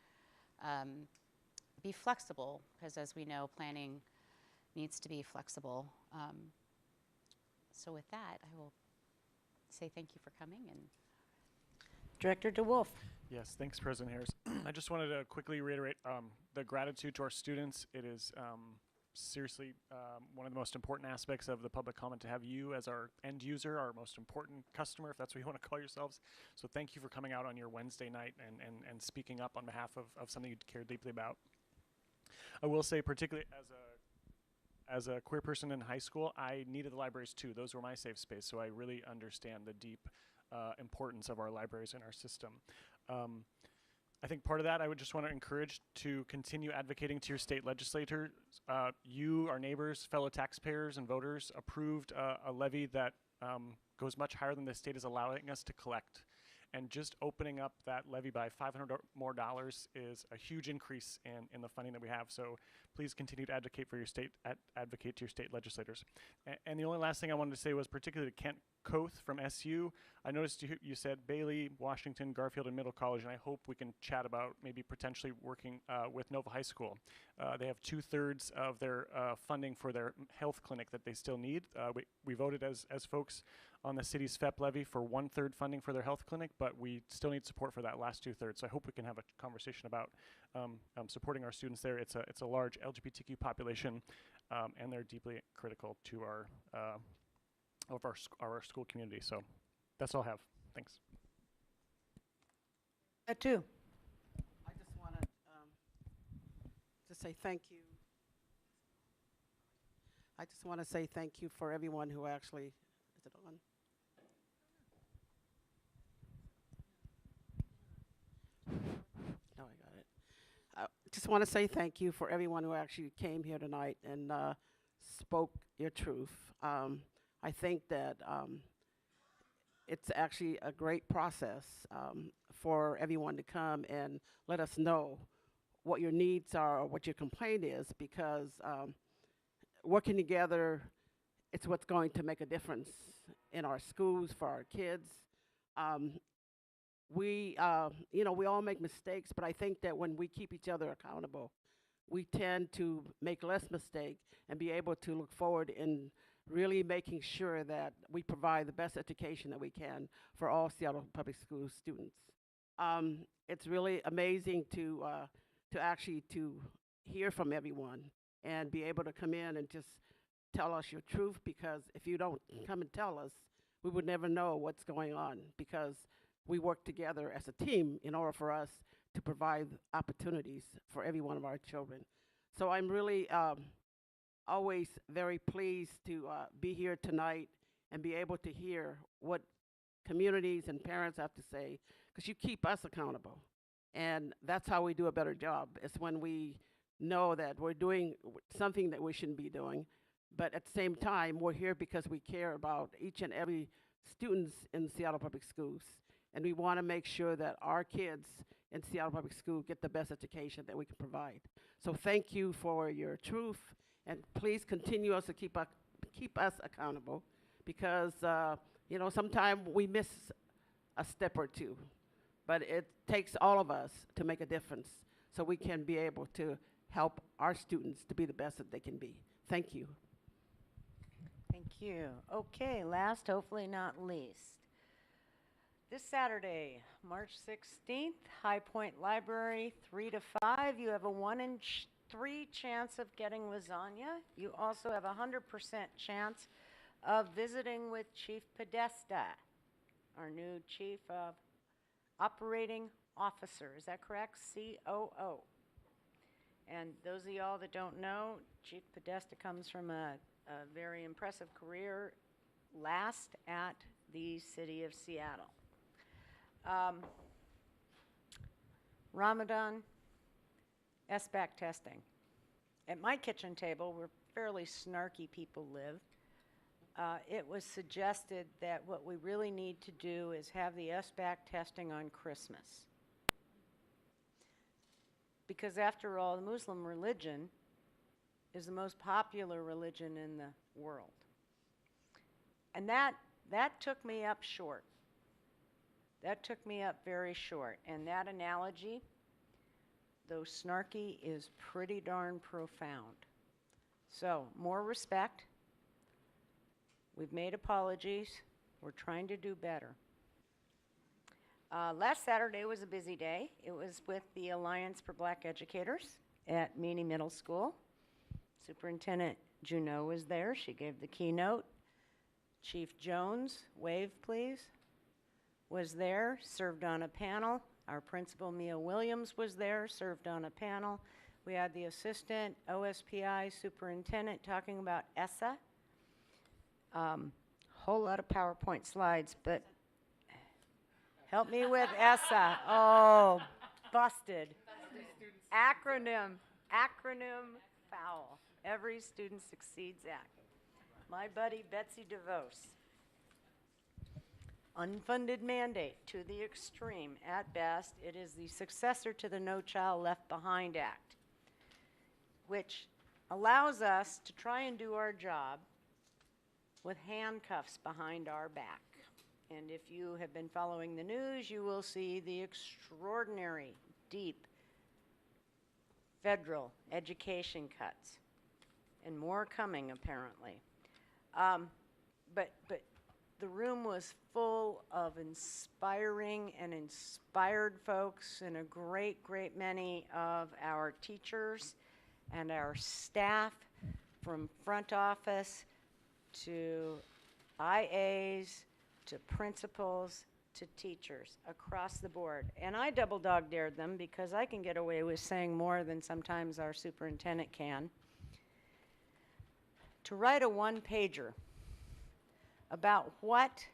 be flexible, because as we know, planning needs to be flexible. So with that, I will say thank you for coming. And Director DeWolf. Yes, thanks, President Harris. I just wanted to quickly reiterate the gratitude to our students. It is seriously one of the most important aspects of the public comment to have you as our end user, our most important customer, if that's what you want to call yourselves. So thank you for coming out on your Wednesday night and speaking up on behalf of something you care deeply about. I will say, particularly as a queer person in high school, I needed the libraries too. Those were my safe space, so I really understand the deep importance of our libraries in our system. I think part of that I would just want to encourage to continue advocating to your state legislators. You, our neighbors, fellow taxpayers and voters approved a levy that goes much higher than the state is allowing us to collect. And just opening up that levy by $500 more is a huge increase in the funding that we have. So please continue to advocate for your state, advocate to your state legislators. And the only last thing I wanted to say was particularly to Kent Koth from SU. I noticed you said Bailey, Washington, Garfield, and Middle College, and I hope we can chat about maybe potentially working with Nova High School. They have 2/3 of their funding for their health clinic that they still need. We voted as folks on the city's FEP levy for 1/3 funding for their health clinic, but we still need support for that last 2/3. So I hope we can have a conversation about supporting our students there. It's a large LGBTQ population, and they're deeply critical to our school community. So that's all I have. Thanks. Too. I just want to say thank you. I just want to say thank you for everyone who actually, is it on? No, I got it. I just want to say thank you for everyone who actually came here tonight and spoke your truth. I think that it's actually a great process for everyone to come and let us know what your needs are or what your complaint is, because working together, it's what's going to make a difference in our schools for our kids. We all make mistakes, but I think that when we keep each other accountable, we tend to make less mistake and be able to look forward in really making sure that we provide the best education that we can for all Seattle Public Schools students. It's really amazing to actually hear from everyone and be able to come in and just tell us your truth, because if you don't come and tell us, we would never know what's going on, because we work together as a team in order for us to provide opportunities for every one of our children. So I'm really always very pleased to be here tonight and be able to hear what communities and parents have to say, because you keep us accountable. And that's how we do a better job. It's when we know that we're doing something that we shouldn't be doing, but at the same time, we're here because we care about each and every students in Seattle Public Schools. And we want to make sure that our kids in Seattle Public Schools get the best education that we can provide. So thank you for your truth, and please continue us to keep us accountable, because sometimes we miss a step or two, but it takes all of us to make a difference so we can be able to help our students to be the best that they can be. Thank you. Thank you. Okay, last, hopefully not least. This Saturday, March 16th, High Point Library, 3 to 5. You have a 1 in 3 chance of getting lasagna. You also have a 100% chance of visiting with Chief Podesta, our new Chief of Operating Officer. Is that correct? COO. And those of y'all that don't know, Chief Podesta comes from a very impressive career, last at the City of Seattle. Ramadan, SBAC testing. At my kitchen table, where fairly snarky people live, it was suggested that what we really need to do is have the SBAC testing on Christmas. Because after all, the Muslim religion is the most popular religion in the world. And that took me up short. That took me up very short. And that analogy, though snarky, is pretty darn profound. So, more respect. We've made apologies. We're trying to do better. Last Saturday was a busy day. It was with the Alliance for Black Educators at Meany Middle School. Superintendent Junot was there. She gave the keynote. Chief Jones, wave please, was there, served on a panel. Our principal, Mia Williams, was there, served on a panel. We had the assistant OSPI superintendent talking about ESSA. Whole lot of PowerPoint slides, but help me with ESSA. Oh, busted. Acronym foul. Every Student Succeeds Act. My buddy Betsy DeVos. Unfunded mandate to the extreme. At best, it is the successor to the No Child Left Behind Act, which allows us to try and do our job with handcuffs behind our back. And if you have been following the news, you will see the extraordinary, deep federal education cuts, and more coming apparently. But the room was full of inspiring and inspired folks, and a great many of our teachers and our staff, from front office to IAs to principals to teachers across the board. And I double dog dared them because I can get away with saying more than sometimes our superintendent can, to write a one-pager about what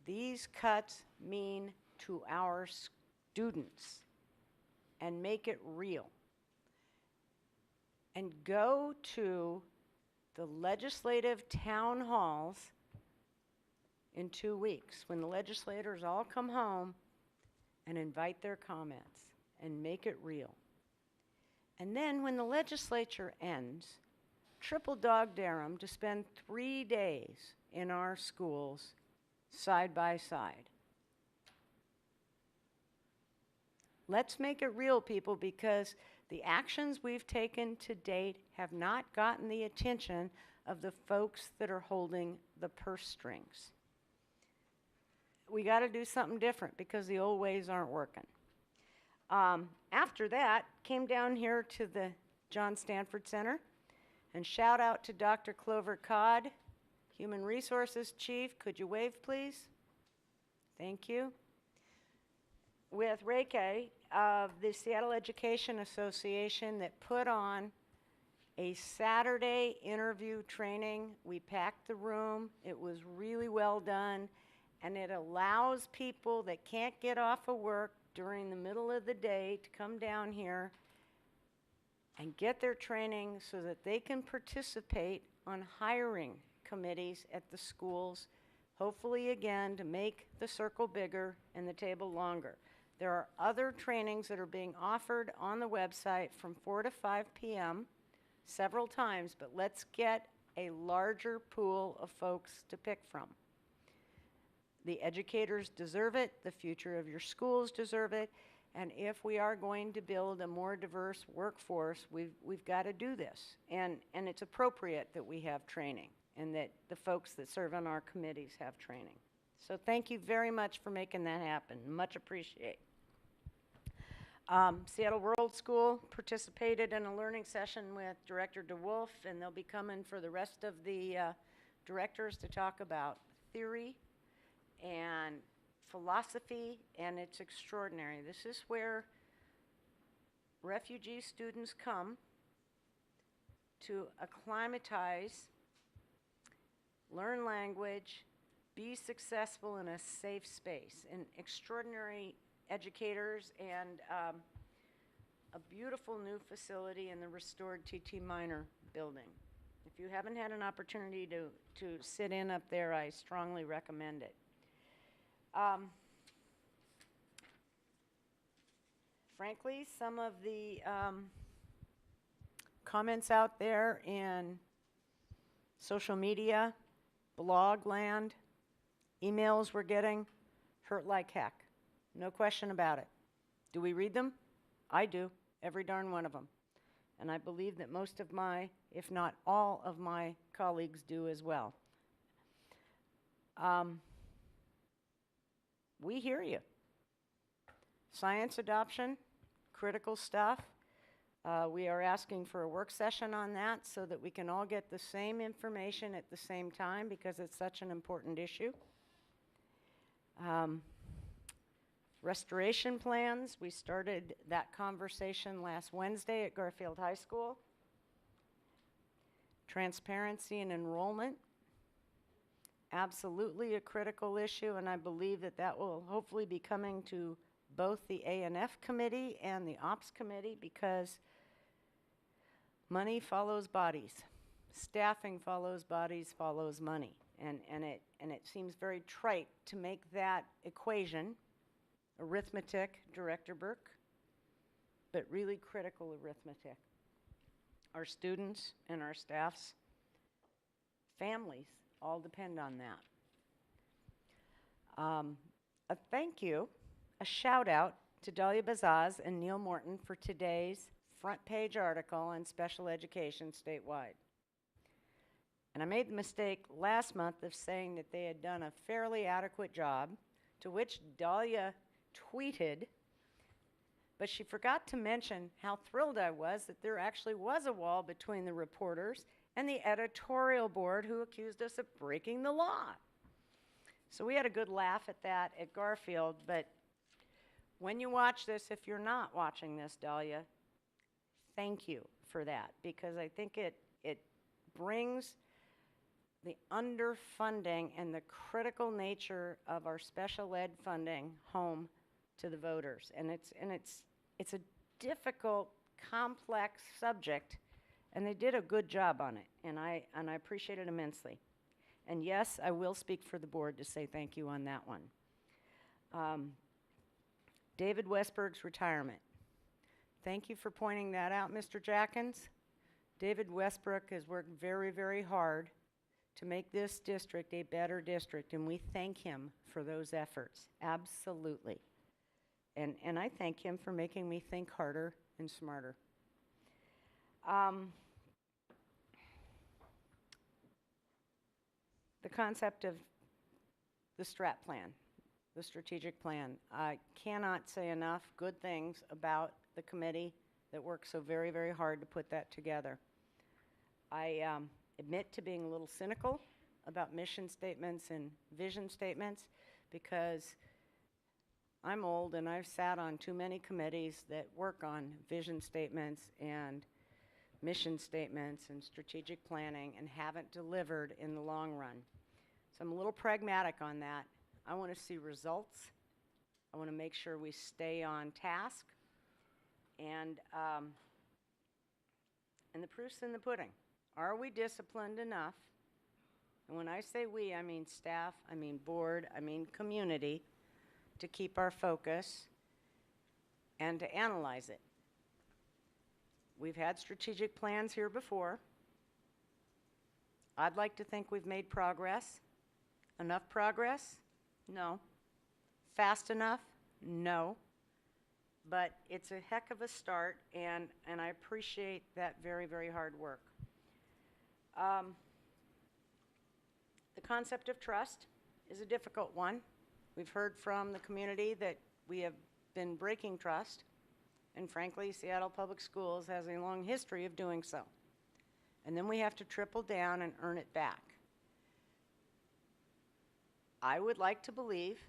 these cuts mean to our students and make it real. And go to the legislative town halls in 2 weeks when the legislators all come home and invite their comments and make it real. And then when the legislature ends, triple dog dare them to spend 3 days in our schools side by side. Let's make it real, people, because the actions we've taken to date have not gotten the attention of the folks that are holding the purse strings. We got to do something different because the old ways aren't working. After that, came down here to the John Stanford Center, and shout out to Dr. Clover Codd, Human Resources Chief. Could you wave, please? Thank you. With Reike of the Seattle Education Association that put on a Saturday interview training. We packed the room. It was really well done, and it allows people that can't get off of work during the middle of the day to come down here and get their training so that they can participate on hiring committees at the schools, hopefully again to make the circle bigger and the table longer. There are other trainings that are being offered on the website from 4 to 5 p.m. several times, but let's get a larger pool of folks to pick from. The educators deserve it, the future of your schools deserve it, and if we are going to build a more diverse workforce, we've got to do this. And it's appropriate that we have training and that the folks that serve on our committees have training. So thank you very much for making that happen. Much appreciate. Seattle World School participated in a learning session with Director DeWolf, and they'll be coming for the rest of the directors to talk about theory and philosophy, and it's extraordinary. This is where refugee students come to acclimatize, learn language, be successful in a safe space, and extraordinary educators, and a beautiful new facility in the restored T.T. Minor building. If you haven't had an opportunity to sit in up there, I strongly recommend it. Frankly, some of the comments out there in social media, blog land, emails we're getting, hurt like heck. No question about it. Do we read them? I do, every darn one of them. And I believe that most of my, if not all of my colleagues do as well. We hear you. Science adoption, critical stuff. We are asking for a work session on that so that we can all get the same information at the same time, because it's such an important issue. Restoration plans, we started that conversation last Wednesday at Garfield High School. Transparency and enrollment, absolutely a critical issue, and I believe that that will hopefully be coming to both the A&F committee and the Ops committee, because money follows bodies. Staffing follows bodies, follows money. And it seems very trite to make that equation arithmetic, Director Burke, but really critical arithmetic. Our students and our staff's families all depend on that. A thank you, a shout out to Dahlia Bazaz and Neil Morton for today's front page article on special education statewide. And I made the mistake last month of saying that they had done a fairly adequate job, to which Dahlia tweeted, but she forgot to mention how thrilled I was that there actually was a wall between the reporters and the editorial board, who accused us of breaking the law. So we had a good laugh at that at Garfield, but when you watch this, if you're not watching this, Dahlia, thank you for that, because I think it brings the underfunding and the critical nature of our special ed funding home to the voters. And it's a difficult, complex subject, and they did a good job on it, and I appreciate it immensely. And yes, I will speak for the board to say thank you on that one. David Westberg's retirement. Thank you for pointing that out, Mr. Jackins. David Westbrook has worked very, very hard to make this district a better district, and we thank him for those efforts, absolutely. And I thank him for making me think harder and smarter. The concept of the strat plan, the strategic plan. I cannot say enough good things about the committee that worked so very, very hard to put that together. I admit to being a little cynical about mission statements and vision statements, because I'm old and I've sat on too many committees that work on vision statements and mission statements and strategic planning and haven't delivered in the long run. So I'm a little pragmatic on that. I want to see results. I want to make sure we stay on task. And the proof's in the pudding. Are we disciplined enough? And when I say we, I mean staff, I mean board, I mean community, to keep our focus and to analyze it. We've had strategic plans here before. I'd like to think we've made progress. Enough progress? No. Fast enough? No. But it's a heck of a start, and I appreciate that very, very hard work. The concept of trust is a difficult one. We've heard from the community that we have been breaking trust, and frankly, Seattle Public Schools has a long history of doing so. And then we have to triple down and earn it back. I would like to believe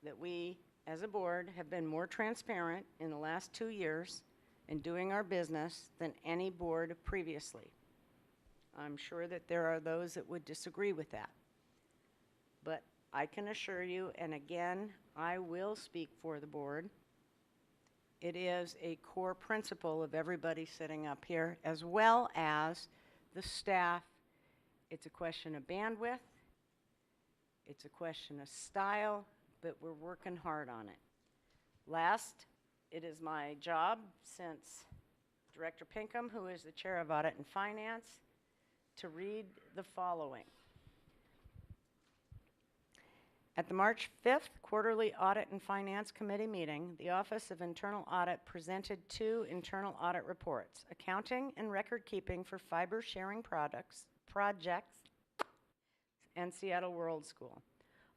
that we, as a board, have been more transparent in the last 2 years in doing our business than any board previously. I'm sure that there are those that would disagree with that. But I can assure you, and again, I will speak for the board, it is a core principle of everybody sitting up here, as well as the staff. It's a question of bandwidth. It's a question of style, but we're working hard on it. Last, it is my job, since Director Pinkham, who is the Chair of Audit and Finance, to read the following. At the March 5th Quarterly Audit and Finance Committee meeting, the Office of Internal Audit presented 2 internal audit reports, accounting and record keeping for fiber sharing projects, and Seattle World School.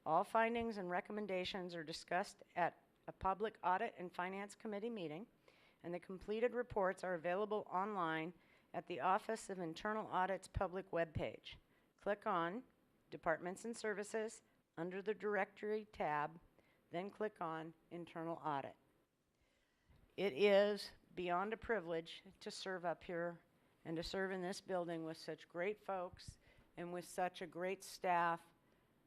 All findings and recommendations are discussed at a public Audit and Finance Committee meeting, and the completed reports are available online at the Office of Internal Audit's public webpage. Click on Departments and Services under the Directory tab, then click on Internal Audit. It is beyond a privilege to serve up here and to serve in this building with such great folks and with such a great staff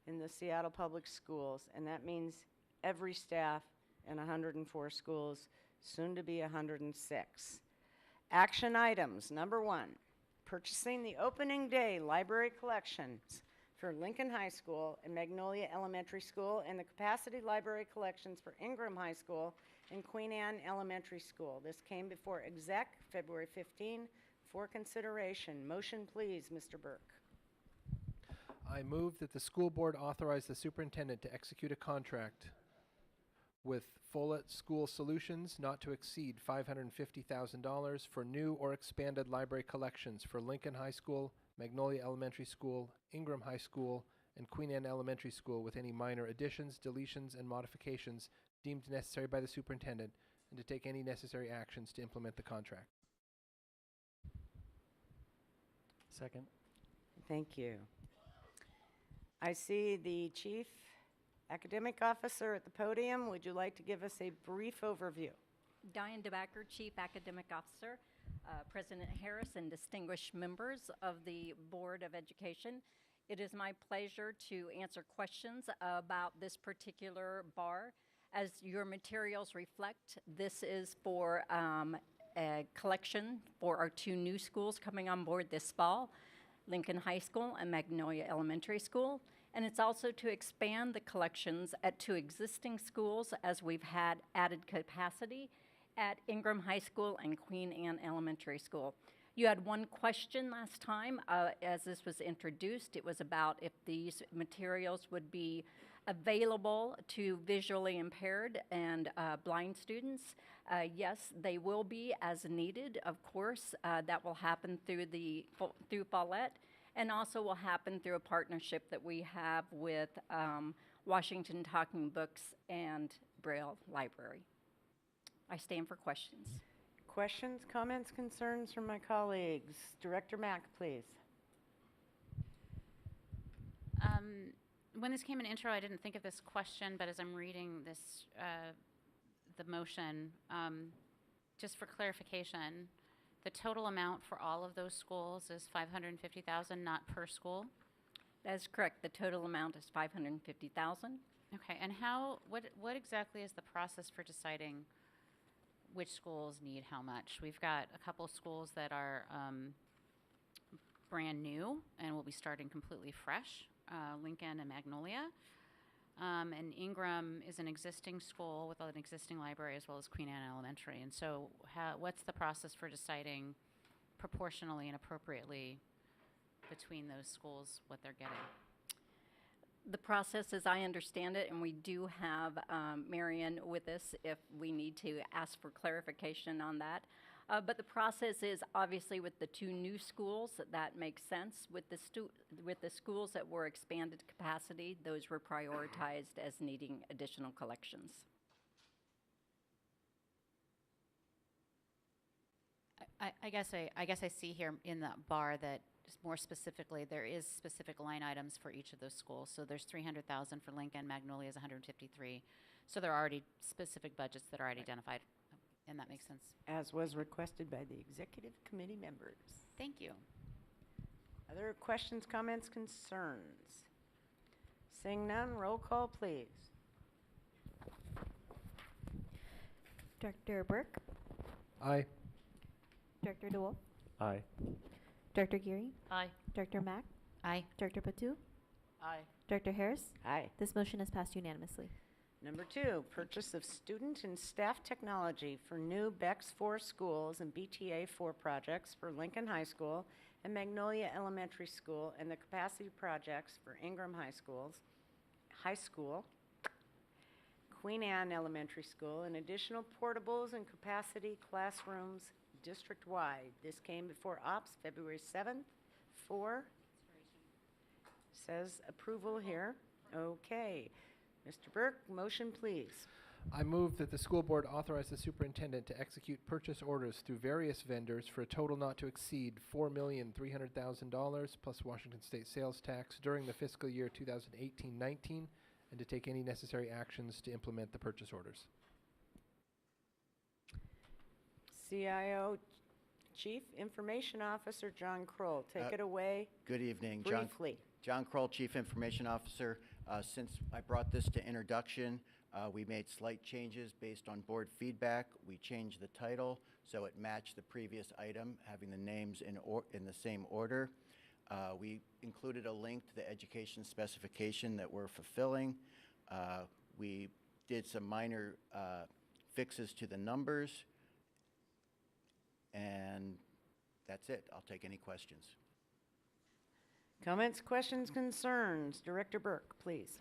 in the Seattle Public Schools, and that means every staff in 104 schools, soon to be 106. Action items, number 1, purchasing the opening day library collections for Lincoln High School and Magnolia Elementary School, and the capacity library collections for Ingram High School and Queen Anne Elementary School. This came before exec February 15 for consideration. Motion, please, Mr. Burke. I move that the school board authorize the superintendent to execute a contract with Follett School Solutions not to exceed $550,000 for new or expanded library collections for Lincoln High School, Magnolia Elementary School, Ingram High School, and Queen Anne Elementary School, with any minor additions, deletions, and modifications deemed necessary by the superintendent, and to take any necessary actions to implement the contract. Second. Thank you. I see the Chief Academic Officer at the podium. Would you like to give us a brief overview? Diane DeBacker, Chief Academic Officer, President Harris, and distinguished members of the Board of Education. It is my pleasure to answer questions about this particular bar. As your materials reflect, this is for a collection for our 2 new schools coming on board this fall, Lincoln High School and Magnolia Elementary School. And it's also to expand the collections at 2 existing schools, as we've had added capacity at Ingram High School and Queen Anne Elementary School. You had one question last time as this was introduced. It was about if these materials would be available to visually impaired and blind students. Yes, they will be as needed, of course. That will happen through Follett, and also will happen through a partnership that we have with Washington Talking Books and Braille Library. I stand for questions. Questions, comments, concerns from my colleagues? Director Mack, please. When this came in intro, I didn't think of this question, but as I'm reading this, the motion, just for clarification, the total amount for all of those schools is $550,000, not per school? That is correct. The total amount is $550,000. Okay, and what exactly is the process for deciding which schools need how much? We've got a couple schools that are brand new and will be starting completely fresh, Lincoln and Magnolia. And Ingram is an existing school with an existing library, as well as Queen Anne Elementary. And so what's the process for deciding proportionally and appropriately between those schools what they're getting? The process, as I understand it, and we do have Marion with us if we need to ask for clarification on that. But the process is obviously with the 2 new schools, that makes sense. With the schools that were expanded capacity, those were prioritized as needing additional collections. I guess I see here in that bar that more specifically there is specific line items for each of those schools. So there's $300,000 for Lincoln, Magnolia is $153,000. So there are already specific budgets that are already identified, and that makes sense. As was requested by the executive committee members. Thank you. Other questions, comments, concerns? Seeing none, roll call, please. Director Burke, Aye. Director DeWolf, Aye. Director Geary, Aye. Director Mack, Aye. Director Patu, Aye. Director Harris. Aye. This motion is passed unanimously. Number 2, purchase of student and staff technology for new BEX 4 schools and BTA 4 projects for Lincoln High School and Magnolia Elementary School, and the capacity projects for Ingram High School, Queen Anne Elementary School, and additional portables and capacity classrooms district-wide. This came before Ops February 7th. 4. Says approval here. Okay. Mr. Burke, motion please. I move that the school board authorize the superintendent to execute purchase orders through various vendors for a total not to exceed $4,300,000 plus Washington State sales tax during the fiscal year 2018-19, and to take any necessary actions to implement the purchase orders. CIO Chief Information Officer John Kroll, take it away. Good evening. Briefly. John Kroll, Chief Information Officer. Since I brought this to introduction, we made slight changes based on board feedback. We changed the title so it matched the previous item, having the names in the same order. We included a link to the education specification that we're fulfilling. We did some minor fixes to the numbers. And that's it. I'll take any questions. Comments, questions, concerns? Director Burke, please.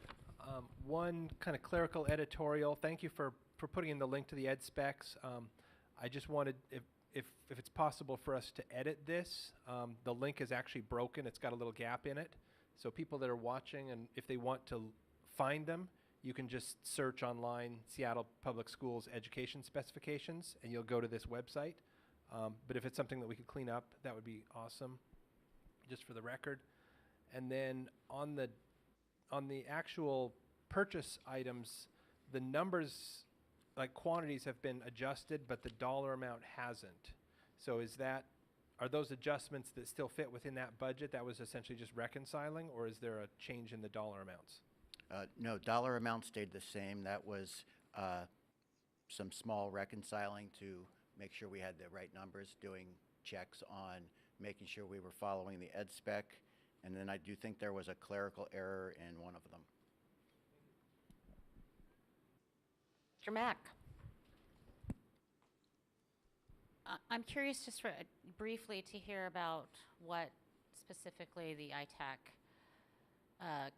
One kind of clerical editorial. Thank you for putting in the link to the ed specs. I just wanted, if it's possible for us to edit this, the link is actually broken. It's got a little gap in it. So people that are watching, and if they want to find them, you can just search online Seattle Public Schools education specifications, and you'll go to this website. But if it's something that we could clean up, that would be awesome, just for the record. And then on the actual purchase items, the numbers, like quantities, have been adjusted, but the dollar amount hasn't. So are those adjustments that still fit within that budget? That was essentially just reconciling, or is there a change in the dollar amounts? No, dollar amount stayed the same. That was some small reconciling to make sure we had the right numbers, doing checks on making sure we were following the ed spec. And then I do think there was a clerical error in one of them. Mr. Mack. I'm curious just briefly to hear about what specifically the ITAC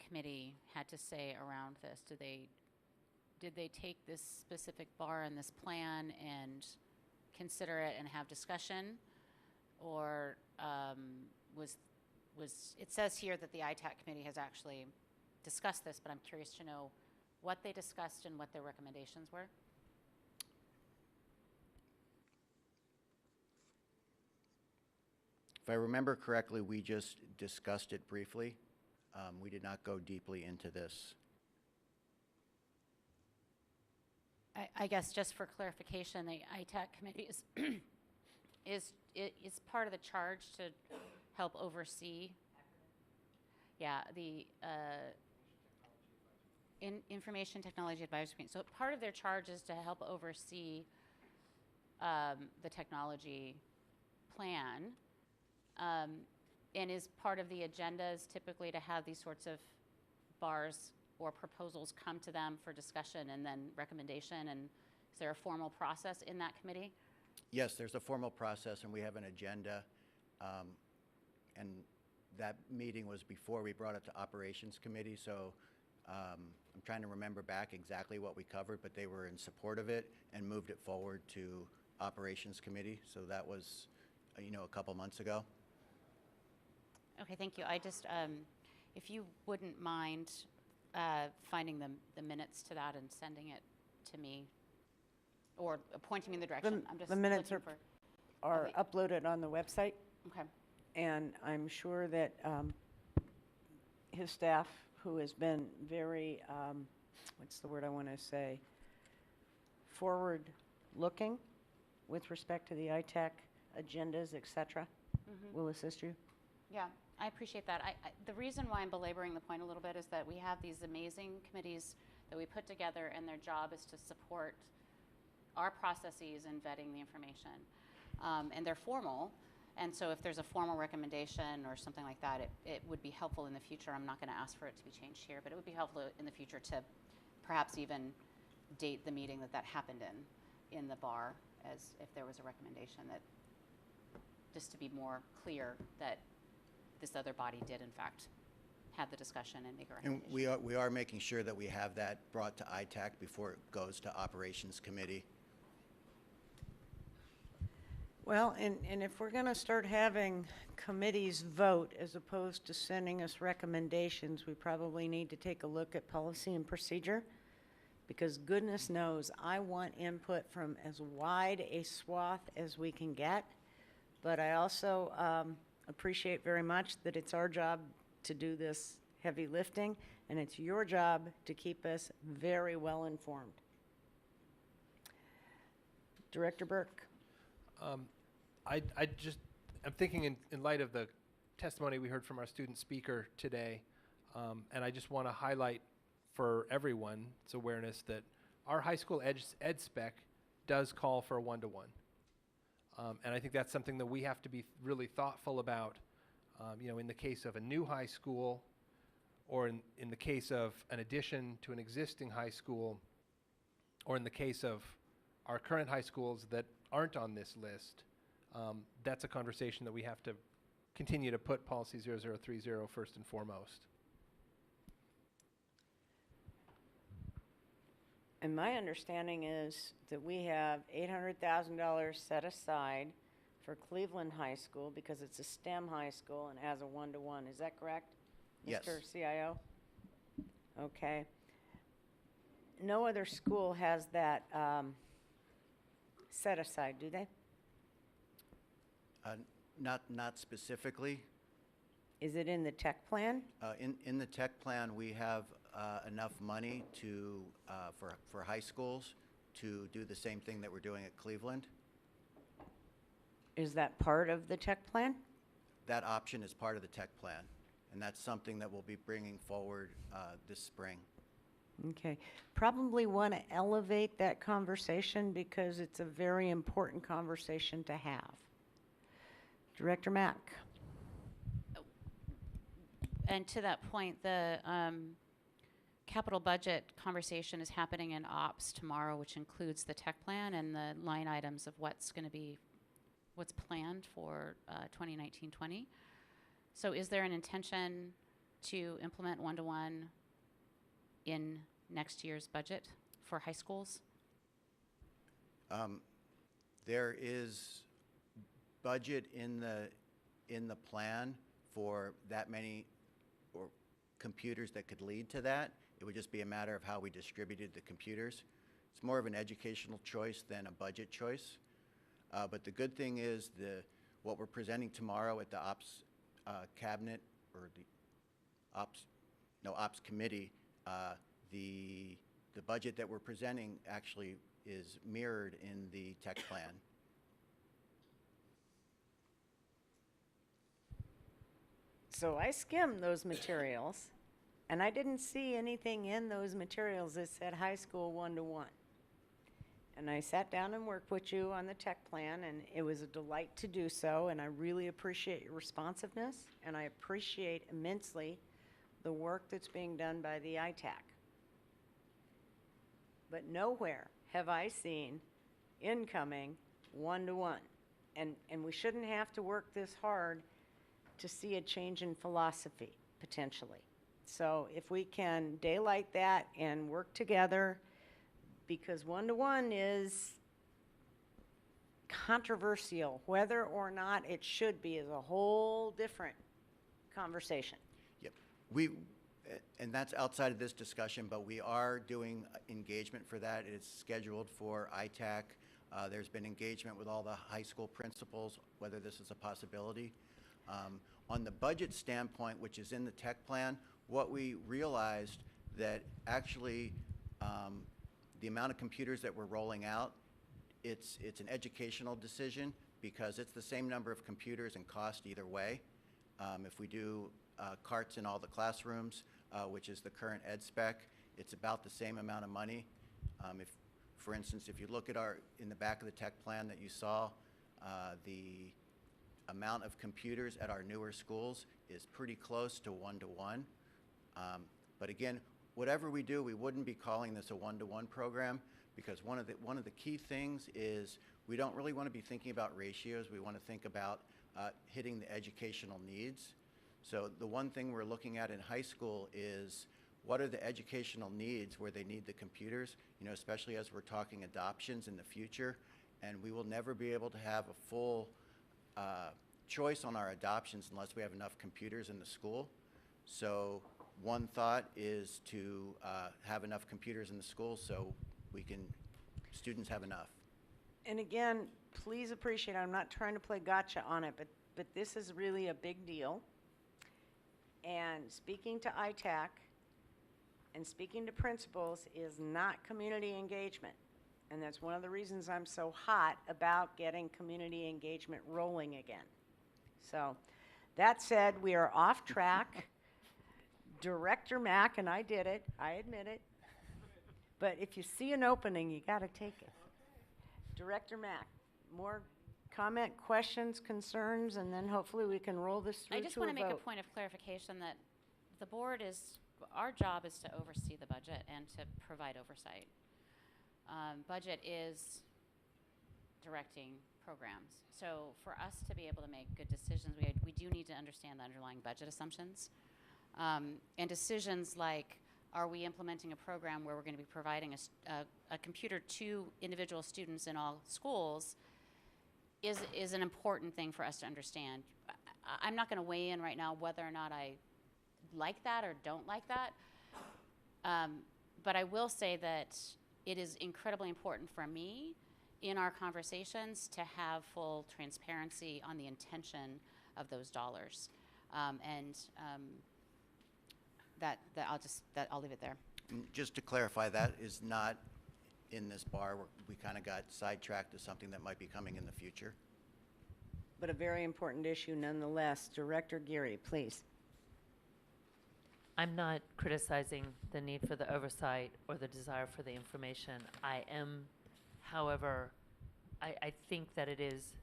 committee had to say around this. Did they take this specific bar in this plan and consider it and have discussion, or was it says here that the ITAC committee has actually discussed this, but I'm curious to know what they discussed and what their recommendations were. If I remember correctly, we just discussed it briefly. We did not go deeply into this. I guess just for clarification, the ITAC committee is part of the charge to help oversee. Yeah, the Information Technology Advisory Committee. So part of their charge is to help oversee the technology plan, and is part of the agendas typically to have these sorts of bars or proposals come to them for discussion and then recommendation, and is there a formal process in that committee? Yes, there's a formal process, and we have an agenda, and that meeting was before we brought it to Operations Committee, so I'm trying to remember back exactly what we covered, but they were in support of it and moved it forward to Operations Committee, so that was, a couple months ago. Okay, thank you. I just, if you wouldn't mind finding the minutes to that and sending it to me, or pointing me in the direction. I'm just the minutes looking are uploaded on the website. Okay. And I'm sure that his staff, who has been very, what's the word I want to say? forward-looking with respect to the ITAC agendas, et cetera, will assist you. Yeah, I appreciate that. The reason why I'm belaboring the point a little bit is that we have these amazing committees that we put together, and their job is to support our processes in vetting the information. And they're formal, and so if there's a formal recommendation or something like that, it would be helpful in the future. I'm not going to ask for it to be changed here, but it would be helpful in the future to perhaps even date the meeting that happened in the bar, as if there was a recommendation, that just to be more clear that this other body did in fact have the discussion and make a And recommendation. we are making sure that we have that brought to ITAC before it goes to Operations Committee. Well, and if we're going to start having committees vote as opposed to sending us recommendations, we probably need to take a look at policy and procedure, because goodness knows I want input from as wide a swath as we can get. But I also appreciate very much that it's our job to do this heavy lifting, and it's your job to keep us very well informed. Director Burke. I'm thinking in light of the testimony we heard from our student speaker today, and I just want to highlight for everyone's awareness that our high school ed spec does call for a one-to-one. And I think that's something that we have to be really thoughtful about, in the case of a new high school, or in the case of an addition to an existing high school, or in the case of our current high schools that aren't on this list. That's a conversation that we have to continue to put policy 0030 first and foremost. And my understanding is that we have $800,000 set aside for Cleveland High School because it's a STEM high school and has a one-to-one. Is that correct, Yes. Mr. CIO? Okay. No other school has that set aside, do they? Not specifically. Is it in the tech plan? In the tech plan, we have enough money to for high schools to do the same thing that we're doing at Cleveland. Is that part of the tech plan? That option is part of the tech plan, and that's something that we'll be bringing forward this spring. Okay. Probably want to elevate that conversation because it's a very important conversation to have. Director Mack. And to that point, the capital budget conversation is happening in ops tomorrow, which includes the tech plan and the line items of what's planned for 2019-20. So is there an intention to implement one-to-one in next year's budget for high schools? There is budget in the plan for that many computers that could lead to that. It would just be a matter of how we distributed the computers. It's more of an educational choice than a budget choice. But the good thing is what we're presenting tomorrow at the ops cabinet, or the ops committee, the budget that we're presenting actually is mirrored in the tech plan. So I skimmed those materials, and I didn't see anything in those materials that said high school one-to-one. And I sat down and worked with you on the tech plan, and it was a delight to do so, and I really appreciate your responsiveness, and I appreciate immensely the work that's being done by the ITAC. But nowhere have I seen incoming one-to-one. And we shouldn't have to work this hard to see a change in philosophy, potentially. So if we can daylight that and work together, because one-to-one is controversial. Whether or not it should be is a whole different conversation. Yep. And that's outside of this discussion, but we are doing engagement for that. It's scheduled for ITAC. There's been engagement with all the high school principals, whether this is a possibility. On the budget standpoint, which is in the tech plan, what we realized that actually The amount of computers that we're rolling out, it's an educational decision because it's the same number of computers and cost either way. If we do carts in all the classrooms, which is the current ed spec, it's about the same amount of money. For instance, if you look at in the back of the tech plan that you saw, the amount of computers at our newer schools is pretty close to 1-to-1. But again, whatever we do, we wouldn't be calling this a 1-to-1 program because one of the key things is we don't really want to be thinking about ratios. We want to think about hitting the educational needs. So the one thing we're looking at in high school is what are the educational needs where they need the computers, especially as we're talking adoptions in the future. And we will never be able to have a full choice on our adoptions unless we have enough computers in the school. So one thought is to have enough computers in the school so students have enough. And again, please appreciate, I'm not trying to play gotcha on it, but this is really a big deal. And speaking to ITAC and speaking to principals is not community engagement. And that's one of the reasons I'm so hot about getting community engagement rolling again. So that said, we are off track. Director Mack, and I did it, I admit it. But if you see an opening, you got to take it. Director Mack, more comment, questions, concerns, and then hopefully we can roll this through I just to want a to make a vote. point of clarification that the board our job is to oversee the budget and to provide oversight. Budget is directing programs. So for us to be able to make good decisions, we do need to understand the underlying budget assumptions. And decisions like, are we implementing a program where we're going to be providing a computer to individual students in all schools is an important thing for us to understand. I'm not going to weigh in right now whether or not I like that or don't like that. But I will say that it is incredibly important for me in our conversations to have full transparency on the intention of those dollars. I'll leave it there. Just to clarify, that is not in this bar. We kind of got sidetracked to something that might be coming in the future. But a very important issue nonetheless. Director Geary, please. I'm not criticizing the need for the oversight or the desire for the information. I am, however, I think that it is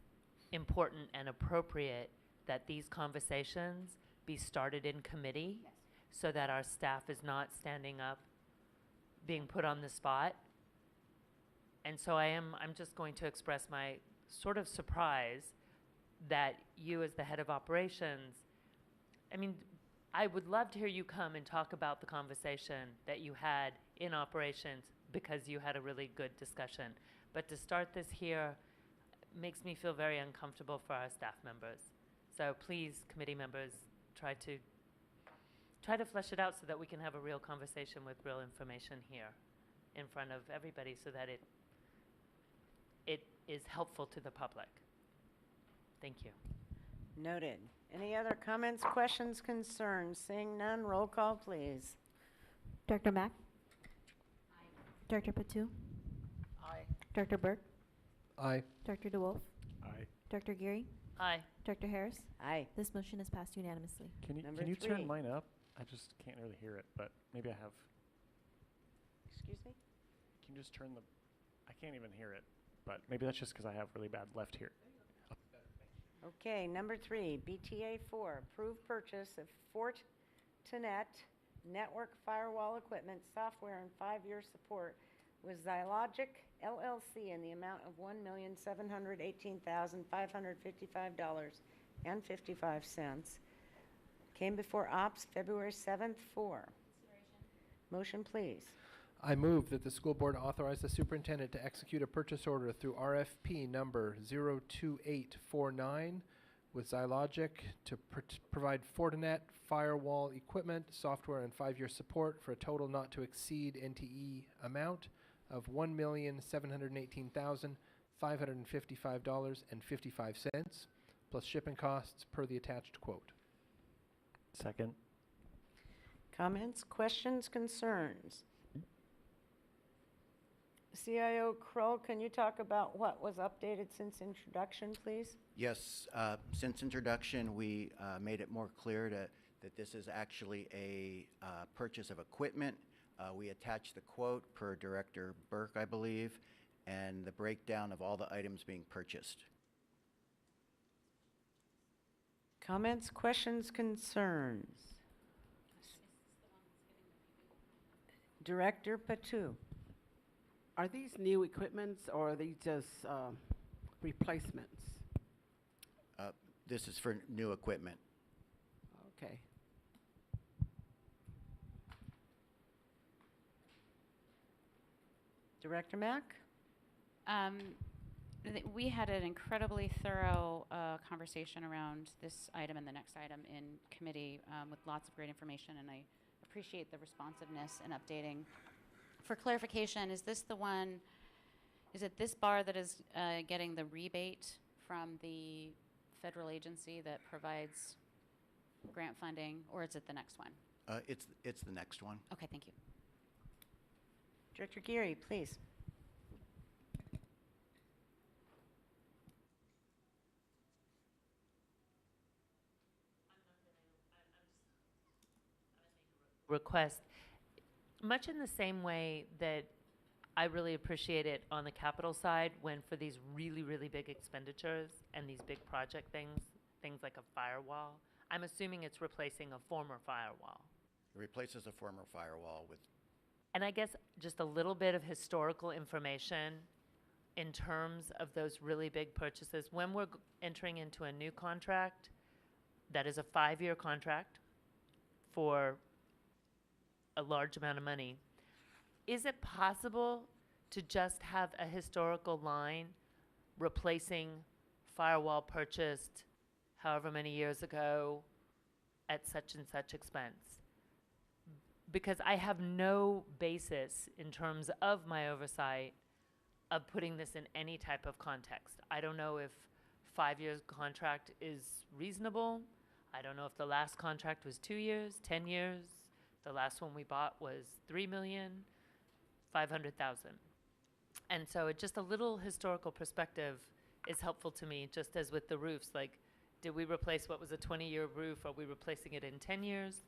important and appropriate that these conversations be started in committee so that our staff is not standing up, being put on the spot. And so I'm just going to express my sort of surprise that you as the head of operations, I would love to hear you come and talk about the conversation that you had in operations because you had a really good discussion. But to start this here makes me feel very uncomfortable for our staff members. So please, committee members, try to flesh it out so that we can have a real conversation with real information here in front of everybody so that it is helpful to the public. Thank you. Noted. Any other comments, questions, concerns? Seeing none, roll call, please. Director Mack? Aye. Director Patu? Aye. Director Burke? Aye. Director DeWolf? Aye. Director Geary? Aye. Director Harris? Aye. This motion is passed unanimously. Can Number you 3. turn mine up? I just can't really hear it, but maybe I have. Excuse me? Can you just turn I can't even hear it, but maybe that's just because I have really bad left ear. Okay, number 3, BTA 4, approved purchase of Fortinet network firewall equipment, software, and 5-year support with Zylogic LLC in the amount of $1,718,555.55. Came before Ops February 7th, 4. Motion, please. I move that the school board authorize the superintendent to execute a purchase order through RFP number 02849 with Zylogic to provide Fortinet firewall equipment, software, and 5-year support for a total not to exceed NTE amount of $1,718,555.55 plus shipping costs per the attached quote. Second. Comments, questions, concerns? CIO Kroll, can you talk about what was updated since introduction, please? Yes, since introduction, we made it more clear that this is actually a purchase of equipment. We attached the quote per Director Burke, I believe, and the breakdown of all the items being purchased. Comments, questions, concerns? Director Patu. Are these new equipments or are these just replacements? This is for new equipment. Okay. Director Mack? We had an incredibly thorough conversation around this item and the next item in committee with lots of great information, and I appreciate the responsiveness and updating. For clarification, is this the one, is it this bar that is getting the rebate from the federal agency that provides grant funding, or is it the next one? It's the next one. Okay, thank you. Director Geary, please. Request, much in the same way that I really appreciate it on the capital side when for these really, really big expenditures and these big project things like a firewall, I'm assuming it's replacing a former firewall. It replaces a former firewall with. And I guess just a little bit of historical information in terms of those really big purchases. When we're entering into a new contract, that is a 5-year contract for a large amount of money, is it possible to just have a historical line replacing firewall purchased however many years ago at such and such expense? Because I have no basis in terms of my oversight of putting this in any type of context. I don't know if 5 years contract is reasonable. I don't know if the last contract was 2 years, 10 years. The last one we bought was $3,500,000. And so just a little historical perspective is helpful to me, just as with the roofs. Like, did we replace what was a 20-year roof? Are we replacing it in 10 years?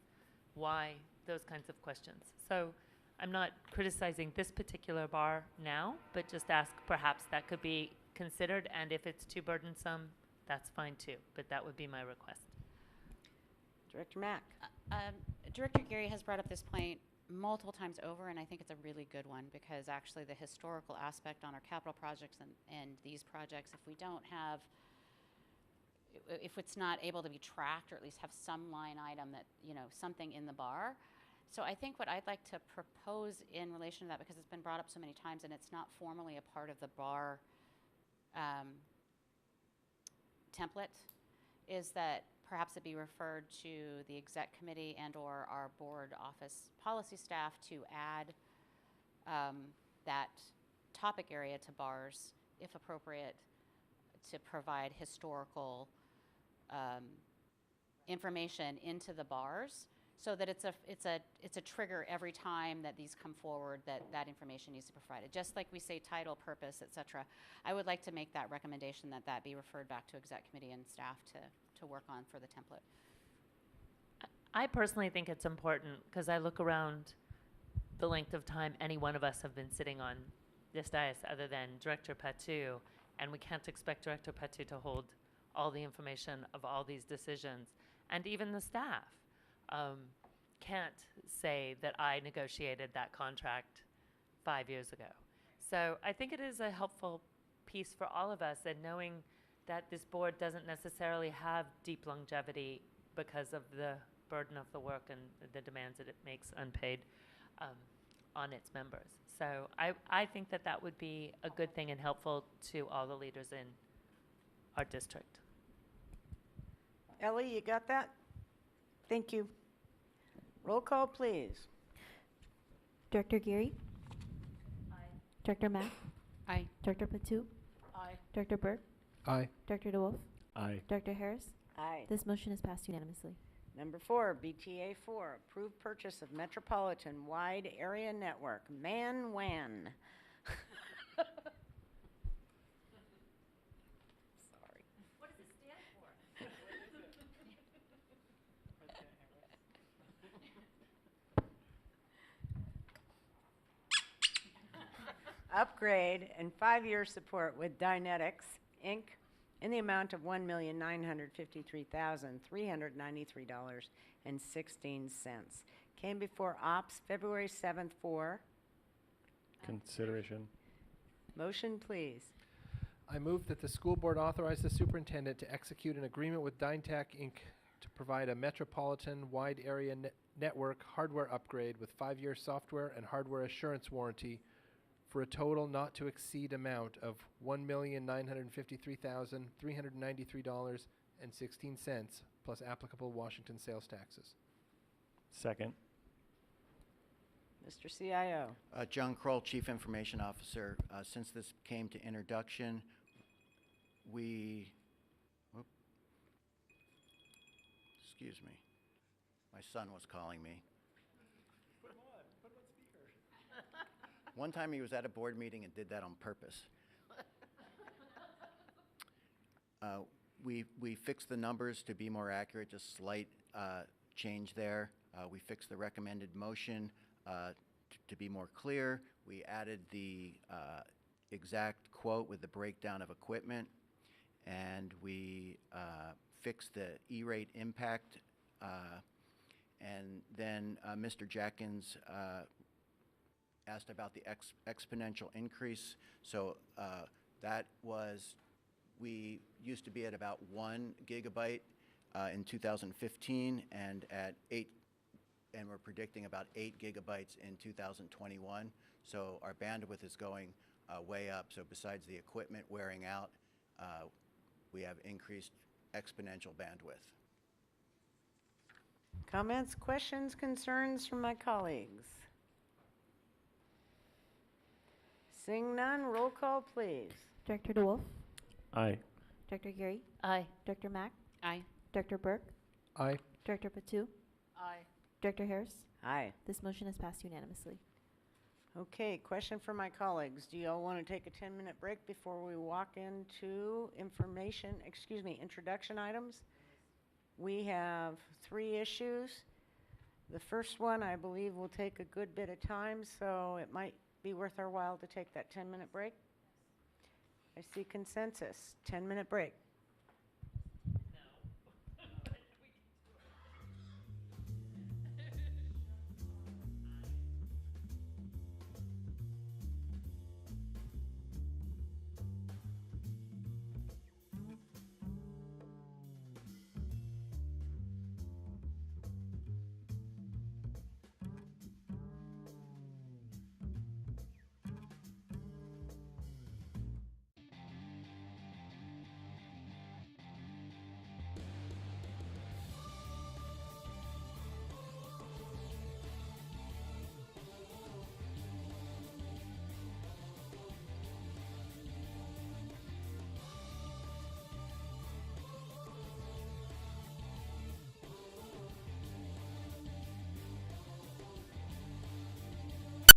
Why? Those kinds of questions. So I'm not criticizing this particular bar now, but just ask perhaps that could be considered. And if it's too burdensome, that's fine too. But that would be my request. Director Mack. Director Geary has brought up this point multiple times over, and I think it's a really good one because actually the historical aspect on our capital projects and these projects, if we don't have, if it's not able to be tracked or at least have some line item that, you know, something in the bar. So I think what I'd like to propose in relation to that, because it's been brought up so many times and it's not formally a part of the bar template, is that perhaps it be referred to the exec committee and or our board office policy staff to add that topic area to bars, if appropriate, to provide historical information into the bars, so that it's a trigger every time that these come forward that information needs to be provided. Just like we say title, purpose, etc. I would like to make that recommendation that be referred back to exec committee and staff to work on for the template. I personally think it's important because I look around the length of time any one of us have been sitting on this dais other than Director Patu, and we can't expect Director Patu to hold all the information of all these decisions. And even the staff can't say that I negotiated that contract 5 years ago. So I think it is a helpful piece for all of us, and knowing that this board doesn't necessarily have deep longevity because of the burden of the work and the demands that it makes unpaid on its members. So I think that would be a good thing and helpful to all the leaders in our district. Ellie, you got that? Thank you. Roll call, please. Director Geary? Aye. Director Mack? Aye. Director Patu? Aye. Director Burke? Aye. Director DeWolf? Aye. Director Harris? Aye. This motion is passed unanimously. Number 4, BTA 4, approved purchase of Metropolitan Wide Area Network, MAN-WAN, Sorry. What does it stand for? Upgrade and 5-year support with Dynetics, Inc., in the amount of $1,953,393.16. Came before Ops February 7th for Consideration. motion, please. I move that the school board authorize the superintendent to execute an agreement with Dynetech Inc. to provide a metropolitan wide area network hardware upgrade with 5-year software and hardware assurance warranty for a total not to exceed amount of $1,953,393.16 plus applicable Washington sales taxes. Second. Mr. CIO. John Kroll, Chief Information Officer. Since this came to introduction, excuse me. My son was calling me. Put him on speaker. One time he was at a board meeting and did that on purpose. We fixed the numbers to be more accurate, just slight change there. We fixed the recommended motion to be more clear. We added the exact quote with the breakdown of equipment, and we fixed the E-rate impact. And then Mr. Jackins asked about the exponential increase. So that was, we used to be at about 1 gigabyte in 2015 and at 8, and we're predicting about 8 gigabytes in 2021. So our bandwidth is going way up. So besides the equipment wearing out, we have increased exponential bandwidth. Comments, questions, concerns from my colleagues? Seeing none, roll call, please. Director DeWolf, Aye. Director Geary, Aye. Director Mack, Aye. Director Burke, Aye. Director Patu, Aye. Director Harris. Aye. This motion is passed unanimously. Okay, question for my colleagues. Do you all want to take a 10-minute break before we walk into introduction items? We have 3 issues. The first one, I believe, will take a good bit of time, so it might be worth our while to take that 10-minute break. I see consensus. 10-minute break.